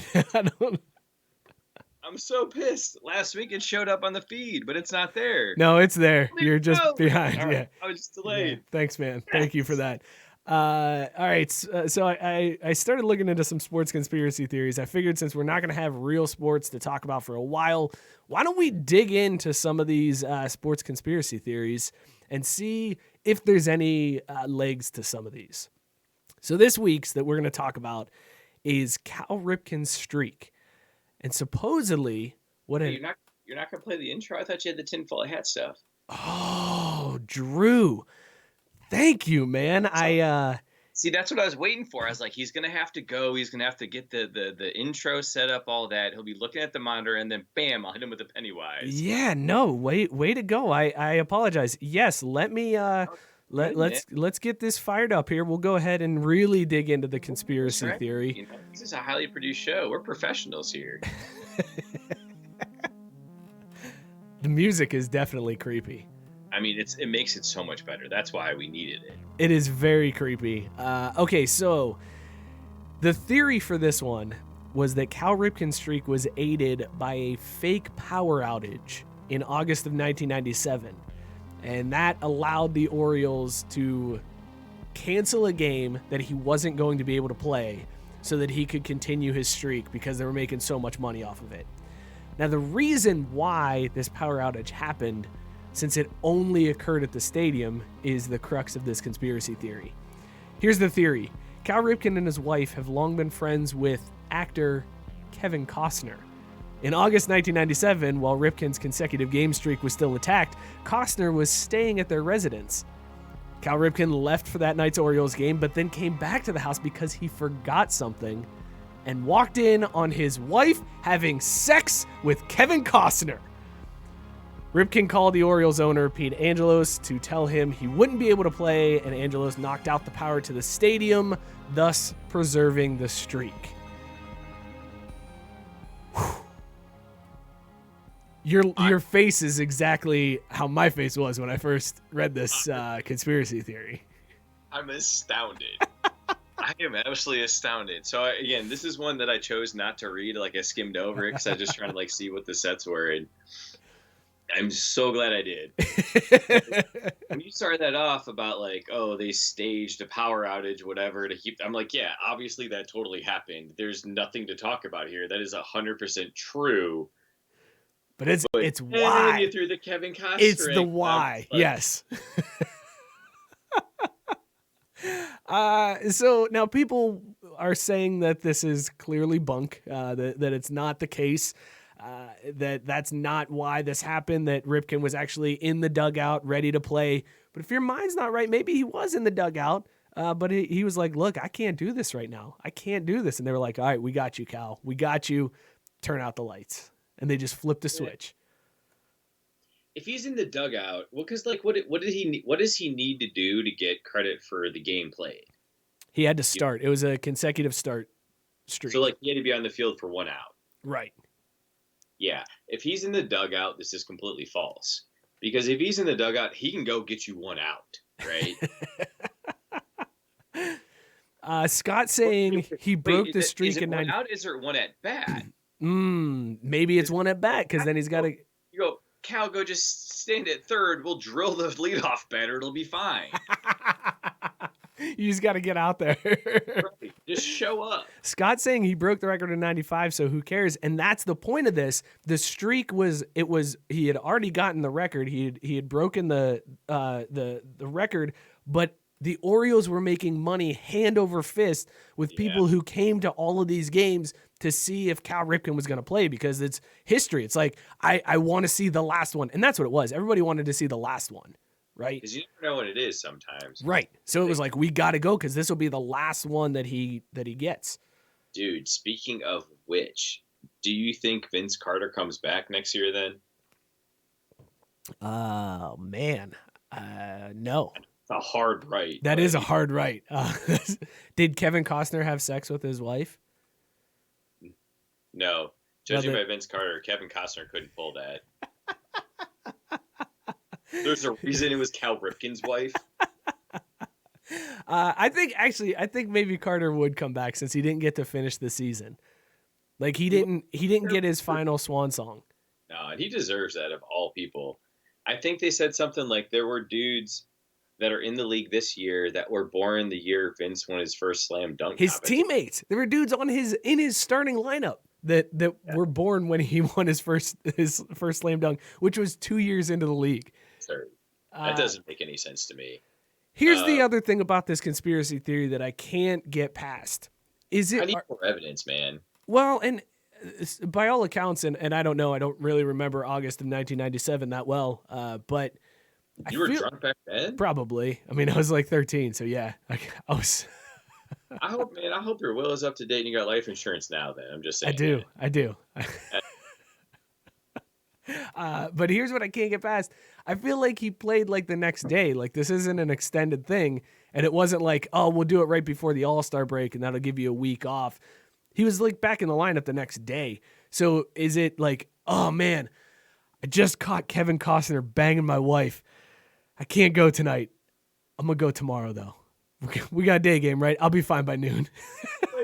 I'm so pissed. Last week it showed up on the feed, but it's not there. No, it's there. You're just behind. Right. Yeah. I was just delayed. Yeah. Thanks, man. Thank you for that. All right. So I started looking into some sports conspiracy theories. I figured since we're not going to have real sports to talk about for a while, why don't we dig into some of these sports conspiracy theories and see if there's any legs to some of these. So this week's that we're going to talk about is Cal Ripken's streak. And supposedly you're not going to play the intro? I thought you had the tinfoil hat stuff. Oh, Drew. Thank you, man. See, that's what I was waiting for. I was like, he's going to have to go. He's going to have to get the intro set up, all that. He'll be looking at the monitor, and then bam, I'll hit him with the Pennywise. Yeah, no, way to go. I apologize. Yes, let me let's get this fired up here. We'll go ahead and really dig into the conspiracy theory. You know, this is a highly produced show. We're professionals here. The music is definitely creepy. I mean, it makes it so much better. That's why we needed it. It is very creepy. Okay, so the theory for this one was that Cal Ripken's streak was aided by a fake power outage in August of 1997. And that allowed the Orioles to cancel a game that he wasn't going to be able to play so that he could continue his streak because they were making so much money off of it. Now, the reason why this power outage happened, since it only occurred at the stadium, is the crux of this conspiracy theory. Here's the theory. Cal Ripken and his wife have long been friends with actor Kevin Costner. In August 1997, while Ripken's consecutive game streak was still intact, Costner was staying at their residence. Cal Ripken left for that night's Orioles game, but then came back to the house because he forgot something and walked in on his wife having sex with Kevin Costner. Ripken called the Orioles owner, Pete Angelos, to tell him he wouldn't be able to play, and Angelos knocked out the power to the stadium, thus preserving the streak. Your face is exactly how my face was when I first read this conspiracy theory. I'm astounded. I am absolutely astounded. So again, this is one that I chose not to read. Like I skimmed over it because I just trying to like see what the sets were, and I'm so glad I did. When you started that off about like, oh, they staged a power outage, whatever, to keep, I'm like, yeah, obviously that totally happened. There's nothing to talk about here. That is 100% true. But it's why. You threw the Kevin Costner. It's the why. Like, yes. So now people are saying that this is clearly bunk, that it's not the case, that's not why this happened, that Ripken was actually in the dugout ready to play. But if your mind's not right, maybe he was in the dugout, but he was like, look, I can't do this right now. I can't do this. And they were like, all right, we got you, Cal. We got you. Turn out the lights. And they just flipped a switch. If he's in the dugout, well, because like, what does he need to do to get credit for the game played? He had to start. It was a consecutive start streak. So like, he had to be on the field for 1 out. Right. Yeah. If he's in the dugout, this is completely false. Because if he's in the dugout, he can go get you 1 out, right? Scott saying he broke the streak is it in 1 out? Is there 1 at bat? Maybe it's 1 at bat because then he's got to. You go, Cal, go just stand at third. We'll drill the leadoff batter. It'll be fine. You just got to get out there. Right. Just show up. Scott's saying he broke the record in 95, so who cares? And that's the point of this. The streak was he had already gotten the record. He had broken the record, but the Orioles were making money hand over fist with people who came to all of these games to see if Cal Ripken was going to play, because it's history. It's like, I want to see the last one. And that's what it was. Everybody wanted to see the last one. Right. Because you never know what it is sometimes. Right. So it was like, we got to go, because this will be the last one that he gets. Dude, speaking of which, do you think Vince Carter comes back next year then? Oh, man. No. It's a hard right. That is a hard right. Did Kevin Costner have sex with his wife? No. Judging by Vince Carter, Kevin Costner couldn't pull that. There's a reason it was Cal Ripken's wife. I think maybe Carter would come back, since he didn't get to finish the season. Like he didn't get his final swan song. No, and he deserves that of all people. I think they said something like there were dudes that are in the league this year that were born the year Vince won his first slam dunk. His teammates. There were dudes in his starting lineup that were born when he won his first slam dunk, which was 2 years into the league. That doesn't make any sense to me. Here's the other thing about this conspiracy theory that I can't get past. I need more evidence, man. Well, and by all accounts, and I don't know, I don't really remember August of 1997 that well, but you were drunk back then? Probably. I mean, I was like 13, so yeah, I was. I hope your will is up to date and you got life insurance now. Then I'm just saying. I do. But here's what I can't get past. I feel like he played like the next day. Like this isn't an extended thing. And it wasn't like, oh, we'll do it right before the All-Star break and that'll give you a week off. He was like back in the lineup the next day. So is it like, oh man, I just caught Kevin Costner banging my wife. I can't go tonight. I'm going to go tomorrow though. We got a day game, right? I'll be fine by noon.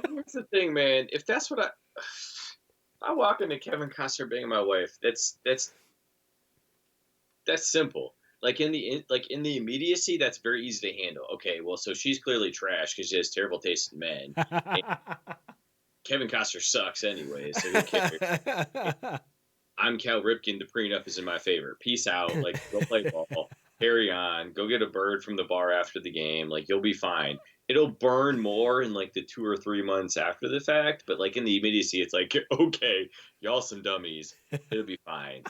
Here's the thing, man. If that's what I walk into Kevin Costner banging my wife, that's simple. Like in the immediacy, that's very easy to handle. Okay, well, so she's clearly trash because she has terrible taste in men. Kevin Costner sucks anyway, so who cares? I'm Cal Ripken. The prenup is in my favor. Peace out. Like, go play ball. Carry on. Go get a bird from the bar after the game. Like, you'll be fine. It'll burn more in like the 2 or 3 months after the fact, but like in the immediacy, it's like, okay, y'all some dummies. It'll be fine.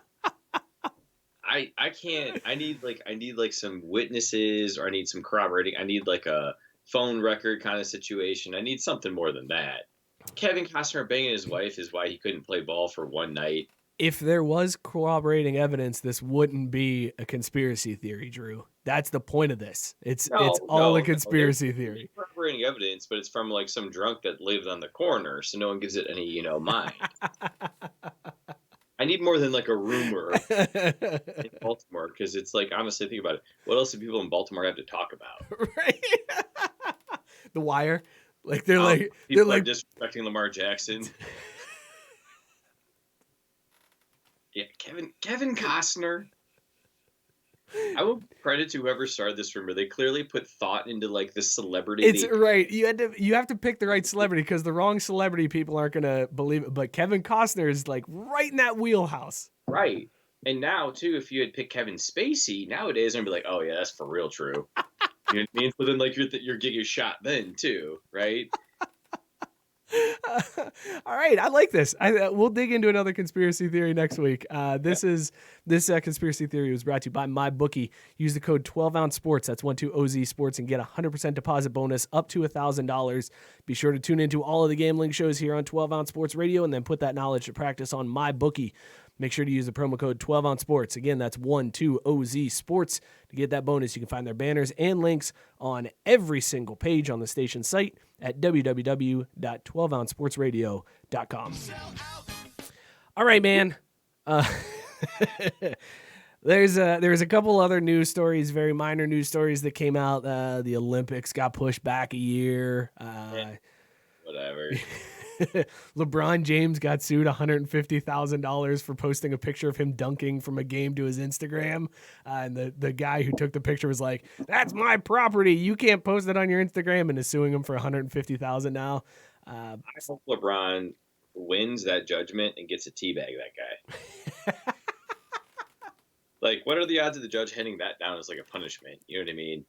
I can't. I need like some witnesses, or I need some corroborating. I need like a phone record kind of situation. I need something more than that. Kevin Costner banging his wife is why he couldn't play ball for one night. If there was corroborating evidence, this wouldn't be a conspiracy theory, Drew. That's the point of this. It's all a conspiracy theory. Corroborating evidence, but it's from like some drunk that lived on the corner, so no one gives it any, mind. I need more than like a rumor in Baltimore, because it's like, honestly, think about it. What else do people in Baltimore have to talk about? Right. The Wire. Like they're disrespecting Lamar Jackson. Yeah, Kevin Costner. I will credit to whoever started this rumor. They clearly put thought into like the celebrity. It's right. You have to pick the right celebrity, because the wrong celebrity people aren't gonna believe it. But Kevin Costner is like right in that wheelhouse. Right. And now too, if you had picked Kevin Spacey nowadays, I'm gonna be like, oh yeah, that's for real true. You know what I mean? So then like you're getting your shot then too, right? All right, I like this. We'll dig into another conspiracy theory next week. This conspiracy theory was brought to you by MyBookie. Use the code 12ounce sports. That's 12OZ sports, and get a 100% deposit bonus up to $1,000. Be sure to tune into all of the gambling shows here on 12 Ounce Sports Radio, and then put that knowledge to practice on MyBookie. Make sure to use the promo code 12ounce sports. Again, that's 12OZ sports to get that bonus. You can find their banners and links on every single page on the station site at www.12ouncesportsradio.com. All right, man. There's a couple other news stories, very minor news stories that came out. The Olympics got pushed back a year. Whatever. LeBron James got sued $150,000 for posting a picture of him dunking from a game to his Instagram. And the guy who took the picture was like, "That's my property. You can't post it on your Instagram," and is suing him for $150,000 now. I hope LeBron wins that judgment and gets a teabag that guy. Like, what are the odds of the judge handing that down as like a punishment? You know what I mean?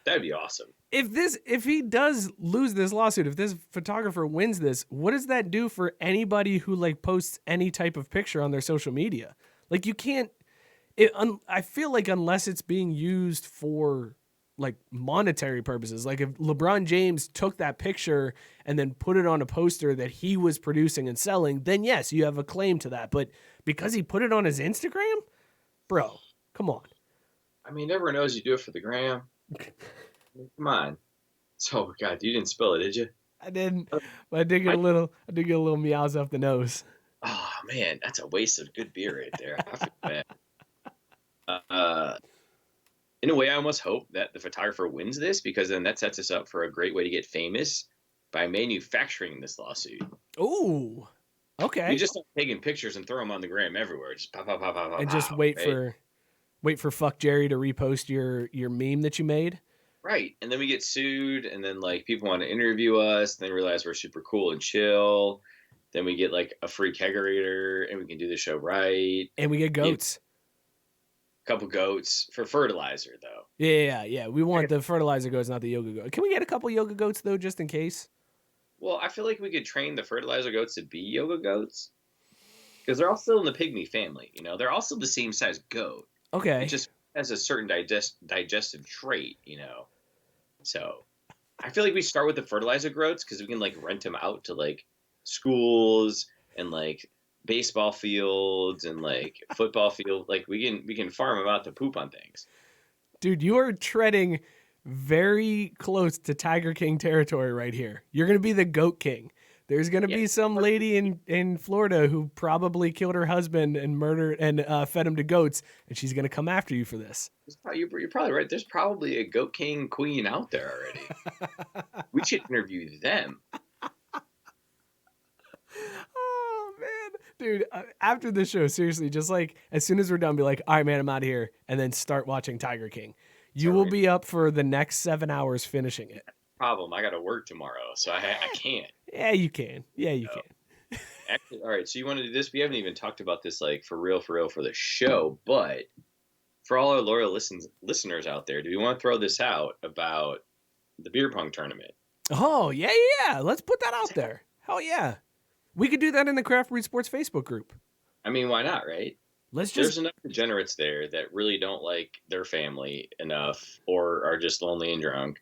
That'd be awesome. If he does lose this lawsuit, if this photographer wins this, what does that do for anybody who like posts any type of picture on their social media? Like, you can't. I feel like unless it's being used for like monetary purposes, like if LeBron James took that picture and then put it on a poster that he was producing and selling, then yes, you have a claim to that. But because he put it on his Instagram, bro, come on. I mean, everyone knows you do it for the gram. Come on. So, God, you didn't spill it, did you? I didn't. But I did get a little Meowsa off the nose. Oh man, that's a waste of good beer right there. I feel bad. In a way, I almost hope that the photographer wins this, because then that sets us up for a great way to get famous by manufacturing this lawsuit. Ooh, okay. You just start taking pictures and throw them on the gram everywhere. Just pop, and just wait for Fuck Jerry to repost your meme that you made. Right, and then we get sued, and then like people want to interview us, and they realize we're super cool and chill. Then we get like a free kegerator, and we can do the show right. And we get goats. A couple goats for fertilizer, though. Yeah. We want the fertilizer goats, not the yoga goats. Can we get a couple yoga goats though, just in case? Well, I feel like we could train the fertilizer goats to be yoga goats, because they're all still in the pygmy family. You know, they're all still the same size goat. Okay. It just has a certain digestive trait, you know. So I feel like we start with the fertilizer goats, because we can like rent them out to like schools and like baseball fields and like football field. Like we can farm them out to poop on things. Dude, you are treading very close to Tiger King territory right here. You're gonna be the Goat King. There's going to be some lady in Florida who probably killed her husband and murdered and fed him to goats, and she's going to come after you for this. You're probably right. There's probably a Goat King queen out there already. We should interview them. Oh, man. Dude, after this show, seriously, just like as soon as we're done, be like, all right, man, I'm out of here, and then start watching Tiger King. You will be up for the next 7 hours finishing it. Problem. I got to work tomorrow, so I can't. Yeah, you can. Can. Actually, all right. So you want to do this? We haven't even talked about this like for real for the show, but for all our loyal listeners out there, do we want to throw this out about the beer pong tournament? Oh yeah. Let's put that out there. Hell yeah, we could do that in the Craft Breed Sports Facebook group. I mean, why not, right? There's enough degenerates there that really don't like their family enough, or are just lonely and drunk.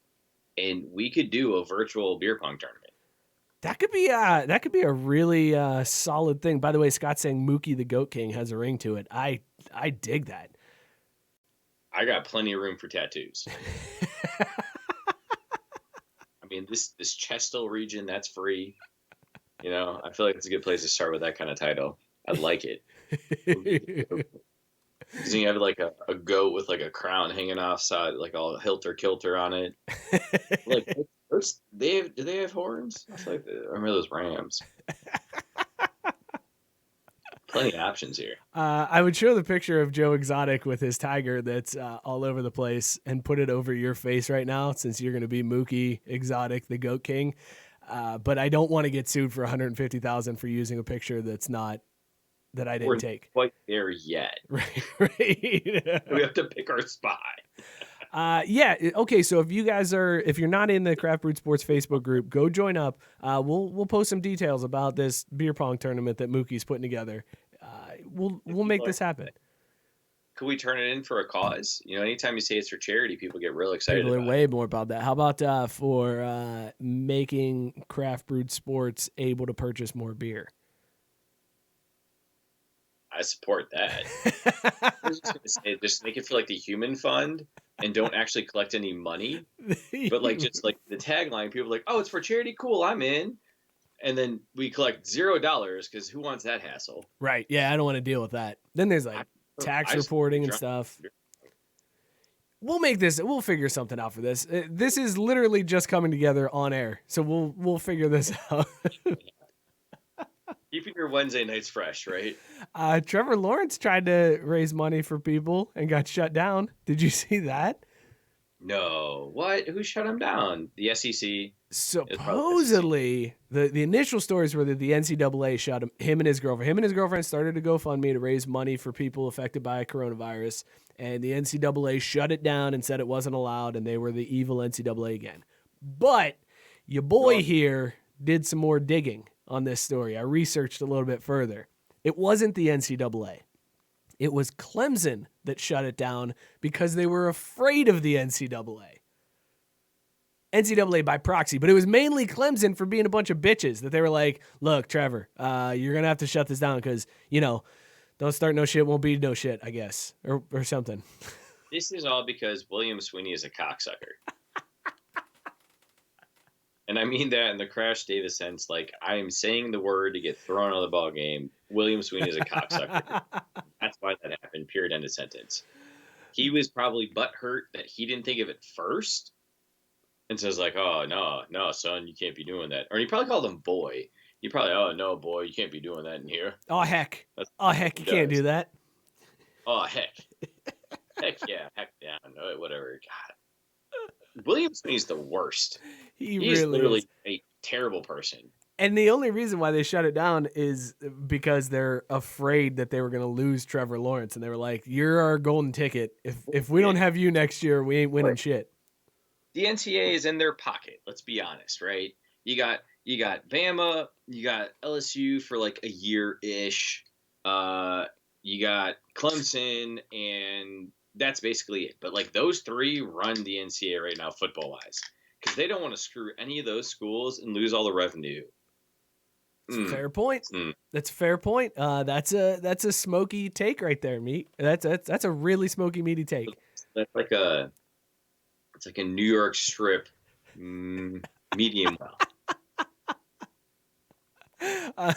And we could do a virtual beer pong tournament. That could be a really solid thing. By the way, Scott's saying Mookie the Goat King has a ring to it. I dig that. I got plenty of room for tattoos. I mean, this Chestal region, that's free. You know, I feel like it's a good place to start with that kind of title. I like it. Because you have like a goat with like a crown hanging off side, like all hilter kilter on it. Like, do they have horns? I feel like I remember those rams. Plenty of options here. I would show the picture of Joe Exotic with his tiger that's all over the place and put it over your face right now, since you're going to be Mookie Exotic, the Goat King. But I don't want to get sued for $150,000 for using a picture that I didn't take. Quite there yet. Right. We have to pick our spot. Yeah. Okay. So if you're not in the Craft Brewed Sports Facebook group, go join up. We'll post some details about this beer pong tournament that Mookie's putting together. We'll make this happen. Could we turn it in for a cause? You know, anytime you say it's for charity, people get real excited. People are way more about that. How about for making Craft Brewed Sports able to purchase more beer? I support that. I was just going to say, just make it feel like the Human Fund and don't actually collect any money. But like just like the tagline, people are like, oh, it's for charity. Cool, I'm in. And then we collect $0 because who wants that hassle? Right. Yeah, I don't want to deal with that. Then there's like tax reporting and stuff. We'll figure something out for this. This is literally just coming together on air, so we'll figure this out. Keeping your Wednesday nights fresh, right? Trevor Lawrence tried to raise money for people and got shut down. Did you see that? No. What? Who shut him down? The SEC? Supposedly, the initial stories were that the NCAA shut him and his girlfriend. Him and his girlfriend started a GoFundMe to raise money for people affected by coronavirus, and the NCAA shut it down and said it wasn't allowed, and they were the evil NCAA again. But your boy here did some more digging on this story. I researched a little bit further. It wasn't the NCAA. It was Clemson that shut it down because they were afraid of the NCAA. NCAA by proxy, but it was mainly Clemson for being a bunch of bitches that they were like, look, Trevor, you're going to have to shut this down because, don't start no shit, won't be no shit, I guess, or something. This is all because William Sweeney is a cocksucker. And I mean that in the Crash Davis sense, like I am saying the word to get thrown out of the ball game. William Sweeney is a cocksucker. That's why that happened, period, end of sentence. He was probably butthurt that he didn't think of it first. And says like, oh, no, son, you can't be doing that. Or he probably called him boy. He probably, oh, no, boy, you can't be doing that in here. Oh, heck. You can't do that. Oh, heck. Heck yeah. Heck down. Whatever. God. William Sweeney's the worst. He's really literally a terrible person. And the only reason why they shut it down is because they're afraid that they were going to lose Trevor Lawrence. And they were like, you're our golden ticket. If we don't have you next year, we ain't winning shit. The NCAA is in their pocket. Let's be honest, right? You got Bama, you got LSU for like a year-ish. You got Clemson, and that's basically it. But like those three run the NCAA right now, football-wise, because they don't want to screw any of those schools and lose all the revenue. That's a fair point. That's a fair point. That's a smoky take right there, meat. That's a really smoky, meaty take. That's like a. It's like a New York strip, medium well. All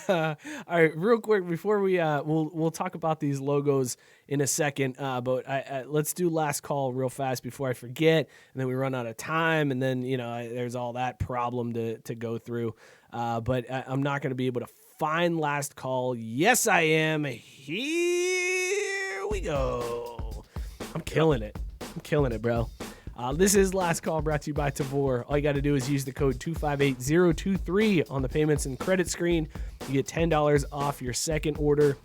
right, real quick before we we'll talk about these logos in a second, but let's do last call real fast before I forget, and then we run out of time, and then there's all that problem to go through. But I'm not going to be able to find last call. Yes, I am. Here we go. I'm killing it, bro. This is Last Call, brought to you by Tavor. All you got to do is use the code 258023 on the payments and credit screen. You get $10 off your second order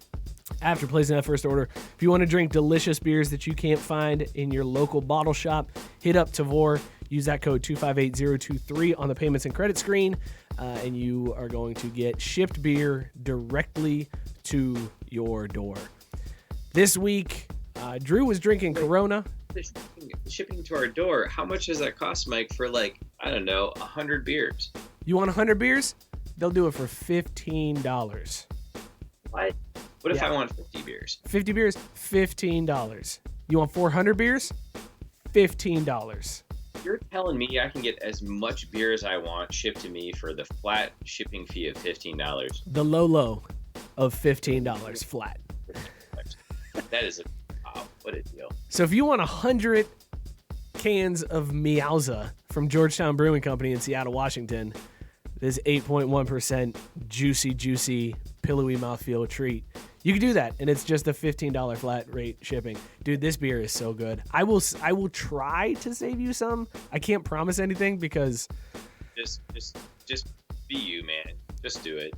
after placing that first order. If you want to drink delicious beers that you can't find in your local bottle shop, hit up Tavor. Use that code 258023 on the payments and credit screen, and you are going to get shipped beer directly to your door. This week, Drew was drinking Corona. Shipping to our door. How much does that cost, Mike, for 100 beers? You want 100 beers? They'll do it for $15. What if I want 50 beers? 50 beers, $15. You want 400 beers? $15. You're telling me I can get as much beer as I want shipped to me for the flat shipping fee of $15? The low of $15 flat. That is what a deal. So if you want 100 cans of Meowsa from Georgetown Brewing Company in Seattle, Washington, this 8.1% juicy, pillowy mouthfeel treat, you can do that, and it's just a $15 flat rate shipping. Dude, this beer is so good. I will try to save you some. I can't promise anything because just be you, man. Just do it.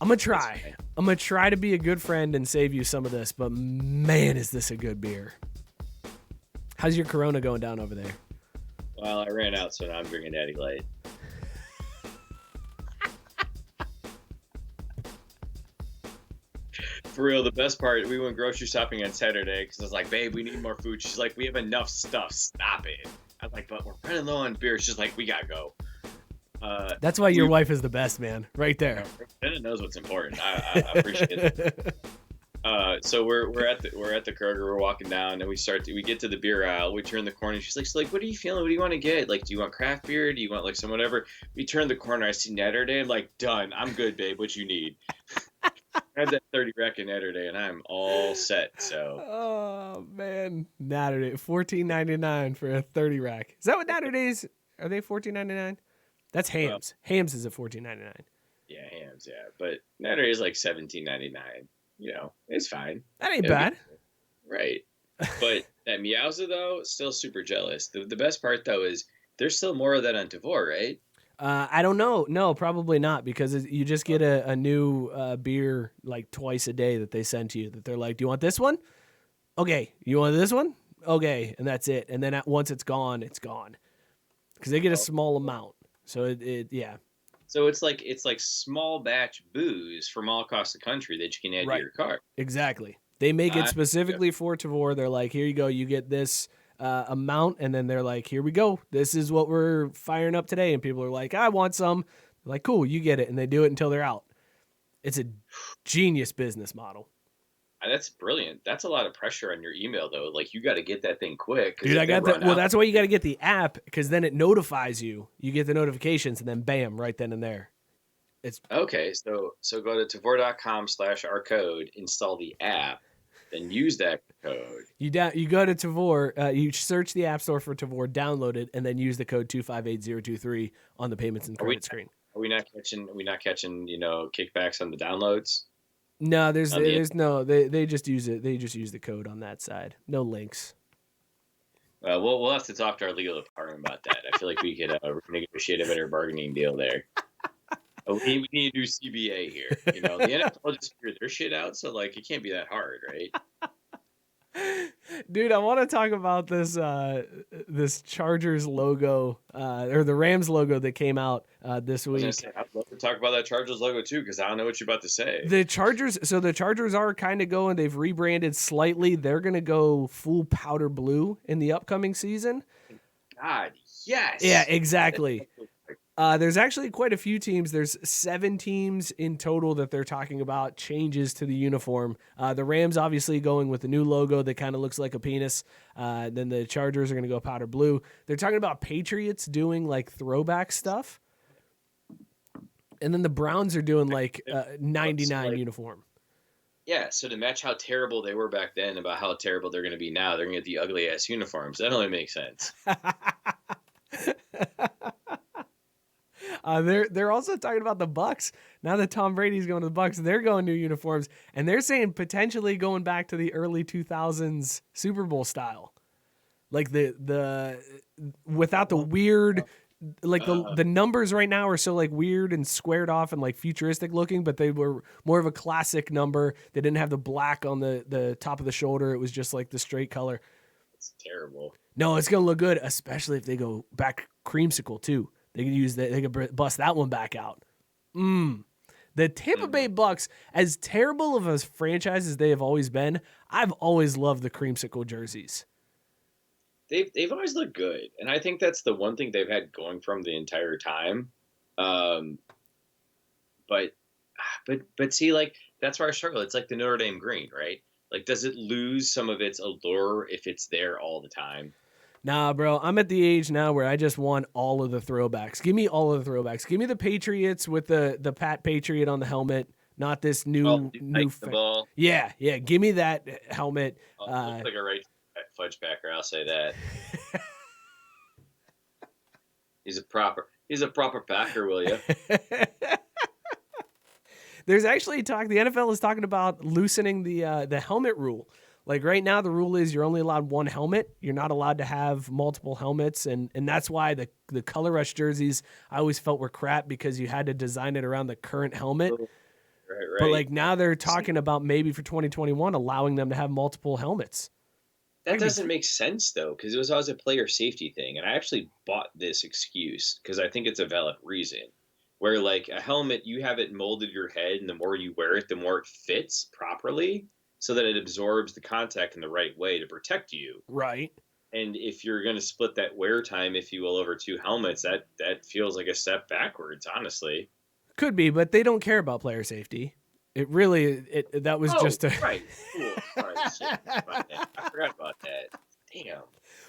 I'm going to try. I'm going to try to be a good friend and save you some of this, but man, is this a good beer. How's your Corona going down over there? Well, I ran out, so now I'm drinking Natty Light. For real, the best part, we went grocery shopping on Saturday because I was like, babe, we need more food. She's like, we have enough stuff. Stop it. I was like, but we're running low on beer. She's like, we got to go. That's why your wife is the best, man. Right there. Jenna knows what's important. I appreciate it. So we're at the Kroger. We're walking down, and we get to the beer aisle. We turn the corner. She's like, so what are you feeling? What do you want to get? Like, do you want craft beer? Do you want some whatever? We turn the corner. I see Netter Day. I'm like, done. I'm good, babe. What you need? I had that 30 rack in Saturday, and I'm all set. So, Oh man, Natterday, $14.99 for a 30 rack. Is that what Natterdays are? They $14.99? That's well, Hams. Hams is at $14.99. yeah, hams, yeah. But Saturday is like 17.99. It's fine. That ain't It'll bad. right. But that Meowsa, though, still super jealous. The best part, though, is there's still more of that on Tavor, right? I don't know. No, probably not, because you just get a new beer like twice a day that they send to you. That they're like, "Do you want this one? Okay. You want this one? Okay." And that's it. And then once it's gone, because they get a small amount. So yeah. So it's like small batch booze from all across the country that you can add to your cart. Exactly. They make it I- specifically for Tavor. They're like, "Here you go. You get this amount," and then they're like, "Here we go. This is what we're firing up today." And people are like, "I want some." They're like, "Cool, you get it," and they do it until they're out. It's a genius business model. That's brilliant. That's a lot of pressure on your email, though. Like, you got to get that thing quick. Dude, I got that. Well, that's why you got to get the app, because then it notifies you. You get the notifications, and then bam, right then and there. It's okay. So go to Tavor.com/our code, install the app, then use that code. You go to Tavor, you search the App Store for Tavor, download it, and then use the code 258023 on the payments and credit screen. Are we not catching? Kickbacks on the downloads? No, there's no. They just use it. They just use the code on that side. No links. We'll have to talk to our legal department about that. I feel like we could negotiate a better bargaining deal there. We need to do CBA here. The NFL just figured their shit out, so like it can't be that hard, right? Dude, I want to talk about this Chargers logo or the Rams logo that came out this week. I'd love to talk about that Chargers logo too, because I don't know what you're about to say. The Chargers are kind of going. They've rebranded slightly. They're going to go full powder blue in the upcoming season. God, yes. Yeah, exactly. There's actually quite a few teams. There's 7 teams in total that they're talking about changes to the uniform. The Rams obviously going with the new logo that kind of looks like a penis. Then the Chargers are going to go powder blue. They're talking about Patriots doing like throwback stuff. And then the Browns are doing like 99 uniform. Yeah, so to match how terrible they were back then about how terrible they're going to be now, they're going to get the ugly ass uniforms. That only makes sense. They're also talking about the Bucs. Now that Tom Brady's going to the Bucs, they're going new uniforms, and they're saying potentially going back to the early 2000s Super Bowl style, like the without the weird, like the numbers right now are so like weird and squared off and like futuristic looking, but they were more of a classic number. They didn't have the black on the top of the shoulder. It was just like the straight color. It's terrible. No, it's gonna look good, especially if they go back creamsicle too. They can use that. They can bust that one back out. The Tampa Bay Bucs, as terrible of a franchise as they have always been, I've always loved the creamsicle jerseys. They've always looked good, and I think that's the one thing they've had going from the entire time. But see, like that's where I struggle. It's like the Notre Dame green, right? Like, does it lose some of its allure if it's there all the time? Nah, bro, I'm at the age now where I just want all of the throwbacks. Give me all of the throwbacks. Give me the Patriots with the Pat Patriot on the helmet, not this new ball. Yeah. Give me that helmet. Looks like a right fudge packer. I'll say that. He's a proper packer, will you? There's actually talk. The NFL is talking about loosening the helmet rule. Like right now, the rule is you're only allowed one helmet. You're not allowed to have multiple helmets, and that's why the Color Rush jerseys I always felt were crap, because you had to design it around the current helmet. Right. But like now they're talking about maybe for 2021 allowing them to have multiple helmets. That doesn't make sense though, because it was always a player safety thing, and I actually bought this excuse because I think it's a valid reason. Where like a helmet, you have it molded your head, and the more you wear it, the more it fits properly, so that it absorbs the contact in the right way to protect you. Right. And if you're going to split that wear time, if you will, over 2 helmets, that feels like a step backwards, honestly. Could be, but they don't care about player safety. It really, that was just a... Right. Cool. Sorry. Shit. I forgot about that. Damn.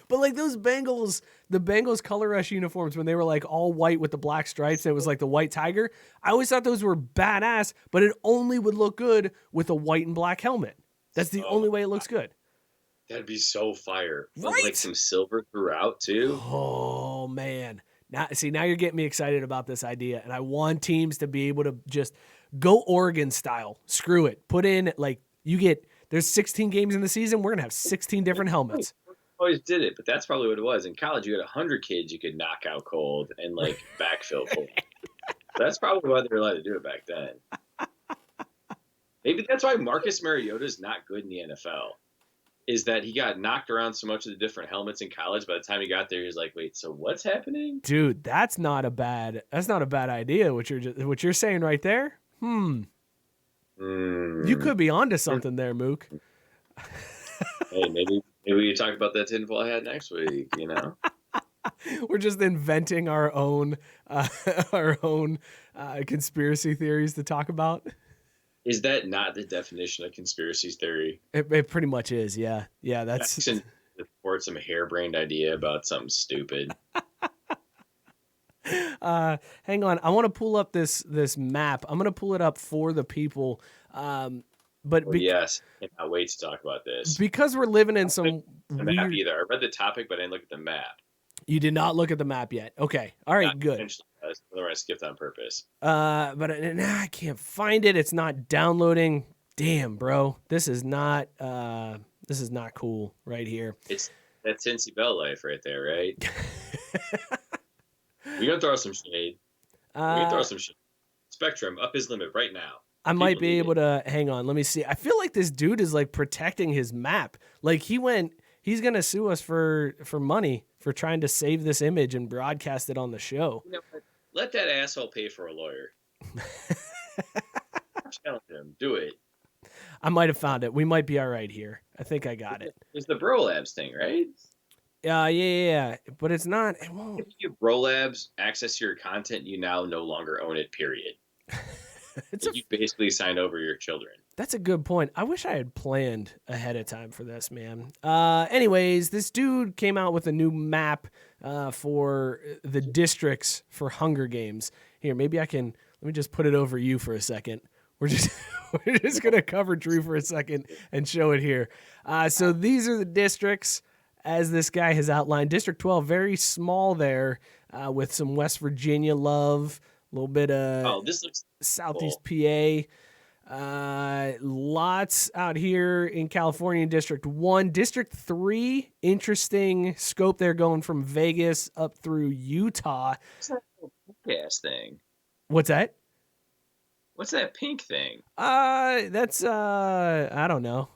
But like those Bengals, the Bengals color rush uniforms when they were like all white with the black stripes, and it was like the white tiger. I always thought those were badass, but it only would look good with a white and black helmet. That's the only way it looks good. That'd be so fire. Right? Like some silver throughout too. Oh man. Now you're getting me excited about this idea, and I want teams to be able to just go Oregon style. Screw it. Put in like there's 16 games in the season. We're gonna have 16 different helmets. Always did it, but that's probably what it was. In college, you had 100 kids you could knock out cold and like backfill cold. That's probably why they were allowed to do it back then. Maybe that's why Marcus Mariota's not good in the NFL. Is that he got knocked around so much of the different helmets in college. By the time he got there, he was like, "Wait, so what's happening?" Dude, that's not a bad idea. What you're saying right there. You could be onto something there, Mook. Hey, maybe we can talk about that tinfoil hat next week. You know, we're just inventing our own conspiracy theories to talk about. Is that not the definition of conspiracy theory? It pretty much is, yeah. Yeah, that's support some harebrained idea about something stupid. Hang on, I want to pull up this map. I'm gonna pull it up for the people. Yes, I cannot wait to talk about this because we're living in some the map either. I read the topic, but I didn't look at the map. You did not look at the map yet. Okay, all right, good. Otherwise, I skipped on purpose. But I can't find it. It's not downloading. Damn, bro, this is not cool right here. It's that Cincy Bell life right there, right? We're gonna throw some shade. Spectrum up his limit right now. I might be able to hang on. Let me see. I feel like this dude is like protecting his map. Like he's gonna sue us for money for trying to save this image and broadcast it on the show. You know, let that asshole pay for a lawyer. Challenge him. Do it. I might have found it. We might be all right here. I think I got it. It's the Bro Labs thing, right? Yeah. But it's not. It won't. If you give Bro Labs access to your content, you now no longer own it, period. You basically signed over your children. That's a good point. I wish I had planned ahead of time for this, man. Anyways, this dude came out with a new map for the districts for Hunger Games. Here, maybe let me just put it over you for a second. We're just gonna cover Drew for a second and show it here. So these are the districts as this guy has outlined. District 12, very small there, with some West Virginia love, a little bit of this looks Southeast cool. PA. Lots out here in California in District 1. District 3, interesting scope there going from Vegas up through Utah. What's that pink-ass thing? What's that? What's that pink thing? That's I don't know.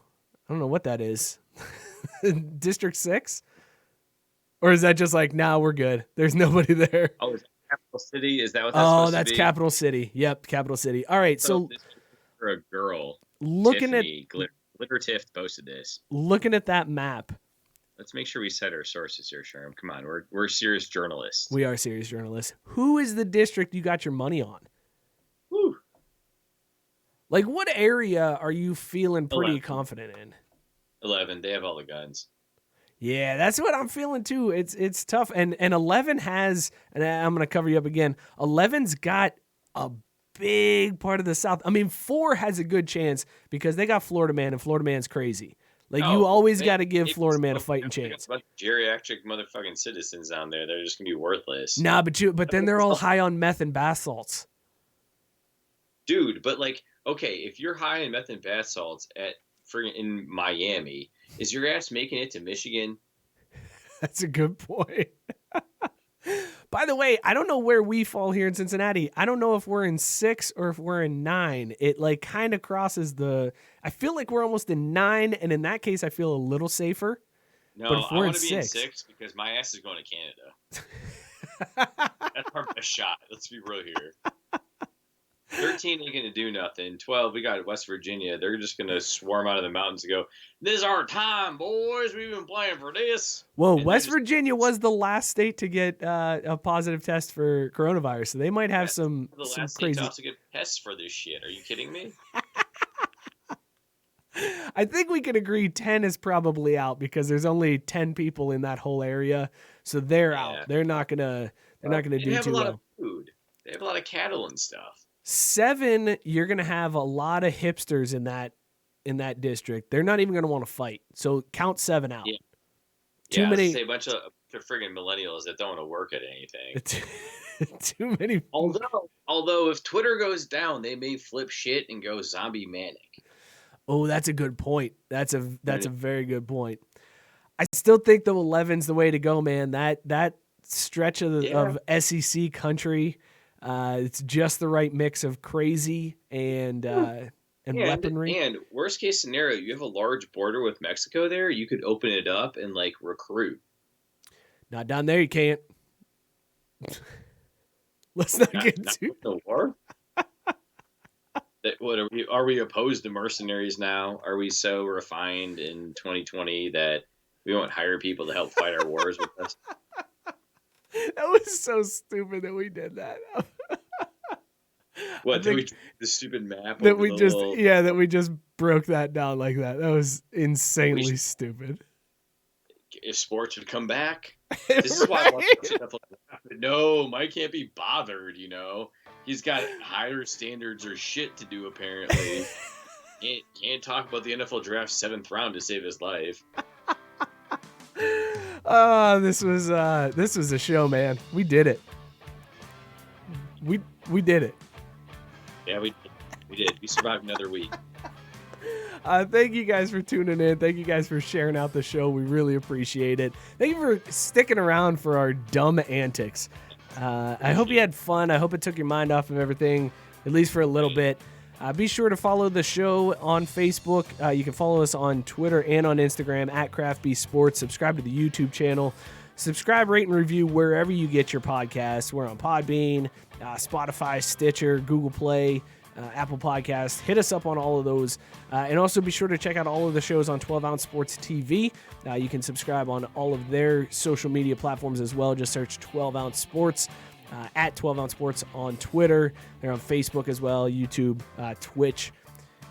I don't know what that is. District 6? Or is that just like, we're good. There's nobody there. Oh, is that Capital City? Is that what that's supposed to be? That's Capital City. Yep, Capital City. All right, so for a girl, looking Tiffany, Glitter Tiff posted this. Looking at that map. Let's make sure we cite our sources here, Sherm. Come on, we're serious journalists. We are serious journalists. Who is the district you got your money on? Whew. Like, what area are you feeling pretty confident in? 11. They have all the guns. Yeah, that's what I'm feeling too. It's tough. And 11 has, and I'm going to cover you up again, 11's got a big part of the South. I mean, 4 has a good chance because they got Florida Man, and Florida Man's crazy. Like, you always got to give Florida Man a fighting chance. A bunch of geriatric motherfucking citizens down there. They're just going to be worthless. Nah, but then they're all high on meth and bath salts. Dude, but like, okay, if you're high on meth and bath salts in Miami, is your ass making it to Michigan? That's a good point. By the way, I don't know where we fall here in Cincinnati. I don't know if we're in 6 or if we're in 9. It like kind of crosses I feel like we're almost in 9, and in that case, I feel a little safer. No, I want to be in 6 because my ass is going to Canada. That's our best shot. Let's be real here. 13 ain't going to do nothing. 12, we got West Virginia. They're just going to swarm out of the mountains and go, "This is our time, boys. We've been playing for this." Whoa, West Virginia was the last state to get a positive test for coronavirus, so they might have some last crazy. To also get tests for this shit. Are you kidding me? I think we can agree 10 is probably out because there's only 10 people in that whole area, so they're out. They're not gonna do have too a lot well. of food. They have a lot of cattle and stuff. 7, you're gonna have a lot of hipsters in that district. They're not even gonna want to fight. So count 7 out. Yeah. Too I was many. gonna say a bunch of friggin' millennials that don't want to work at anything. Too many. Although if Twitter goes down, they may flip shit and go zombie manic. Oh, that's a good point. That's a very good point. I still think the 11's the way to go, man. That stretch of SEC country, it's just the right mix of crazy and weaponry. And worst case scenario, you have a large border with Mexico there. You could open it up and like recruit. Not down there, you can't. Let's not get too the war. What are we opposed to mercenaries now? Are we so refined in 2020 that we won't hire people to help fight our wars with us? That was so stupid that we did that. What, did we the stupid map that we just that we just broke that down like that. That was insanely stupid. If sports would come back, this is why I want no, Mike can't be bothered, you know. He's got higher standards or shit to do apparently. Can't talk about the NFL draft 7th round to save his life. This was a show, man. We did it. We did it. Yeah, we did. We survived another week. Thank you guys for tuning in. Thank you guys for sharing out the show. We really appreciate it. Thank you for sticking around for our dumb antics. I hope you had fun. I hope it took your mind off of everything, at least for a little bit. Be sure to follow the show on Facebook. You can follow us on Twitter and on Instagram at CraftB Sports. Subscribe to the YouTube channel. Subscribe, rate, and review wherever you get your podcasts. We're on Podbean, Spotify, Stitcher, Google Play, Apple Podcasts. Hit us up on all of those. And also be sure to check out all of the shows on 12 Ounce Sports TV. You can subscribe on all of their social media platforms as well. Just search 12 Ounce Sports. At 12 Ounce Sports on Twitter. They're on Facebook as well, YouTube, Twitch.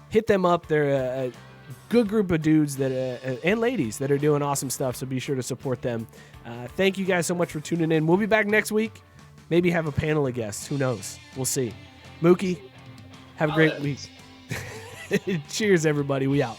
Hit them up. They're a good group of dudes that and ladies that are doing awesome stuff, so be sure to support them. Thank you guys so much for tuning in. We'll be back next week. Maybe have a panel of guests. Who knows? We'll see. Mookie, have a great week. Cheers, everybody. We out.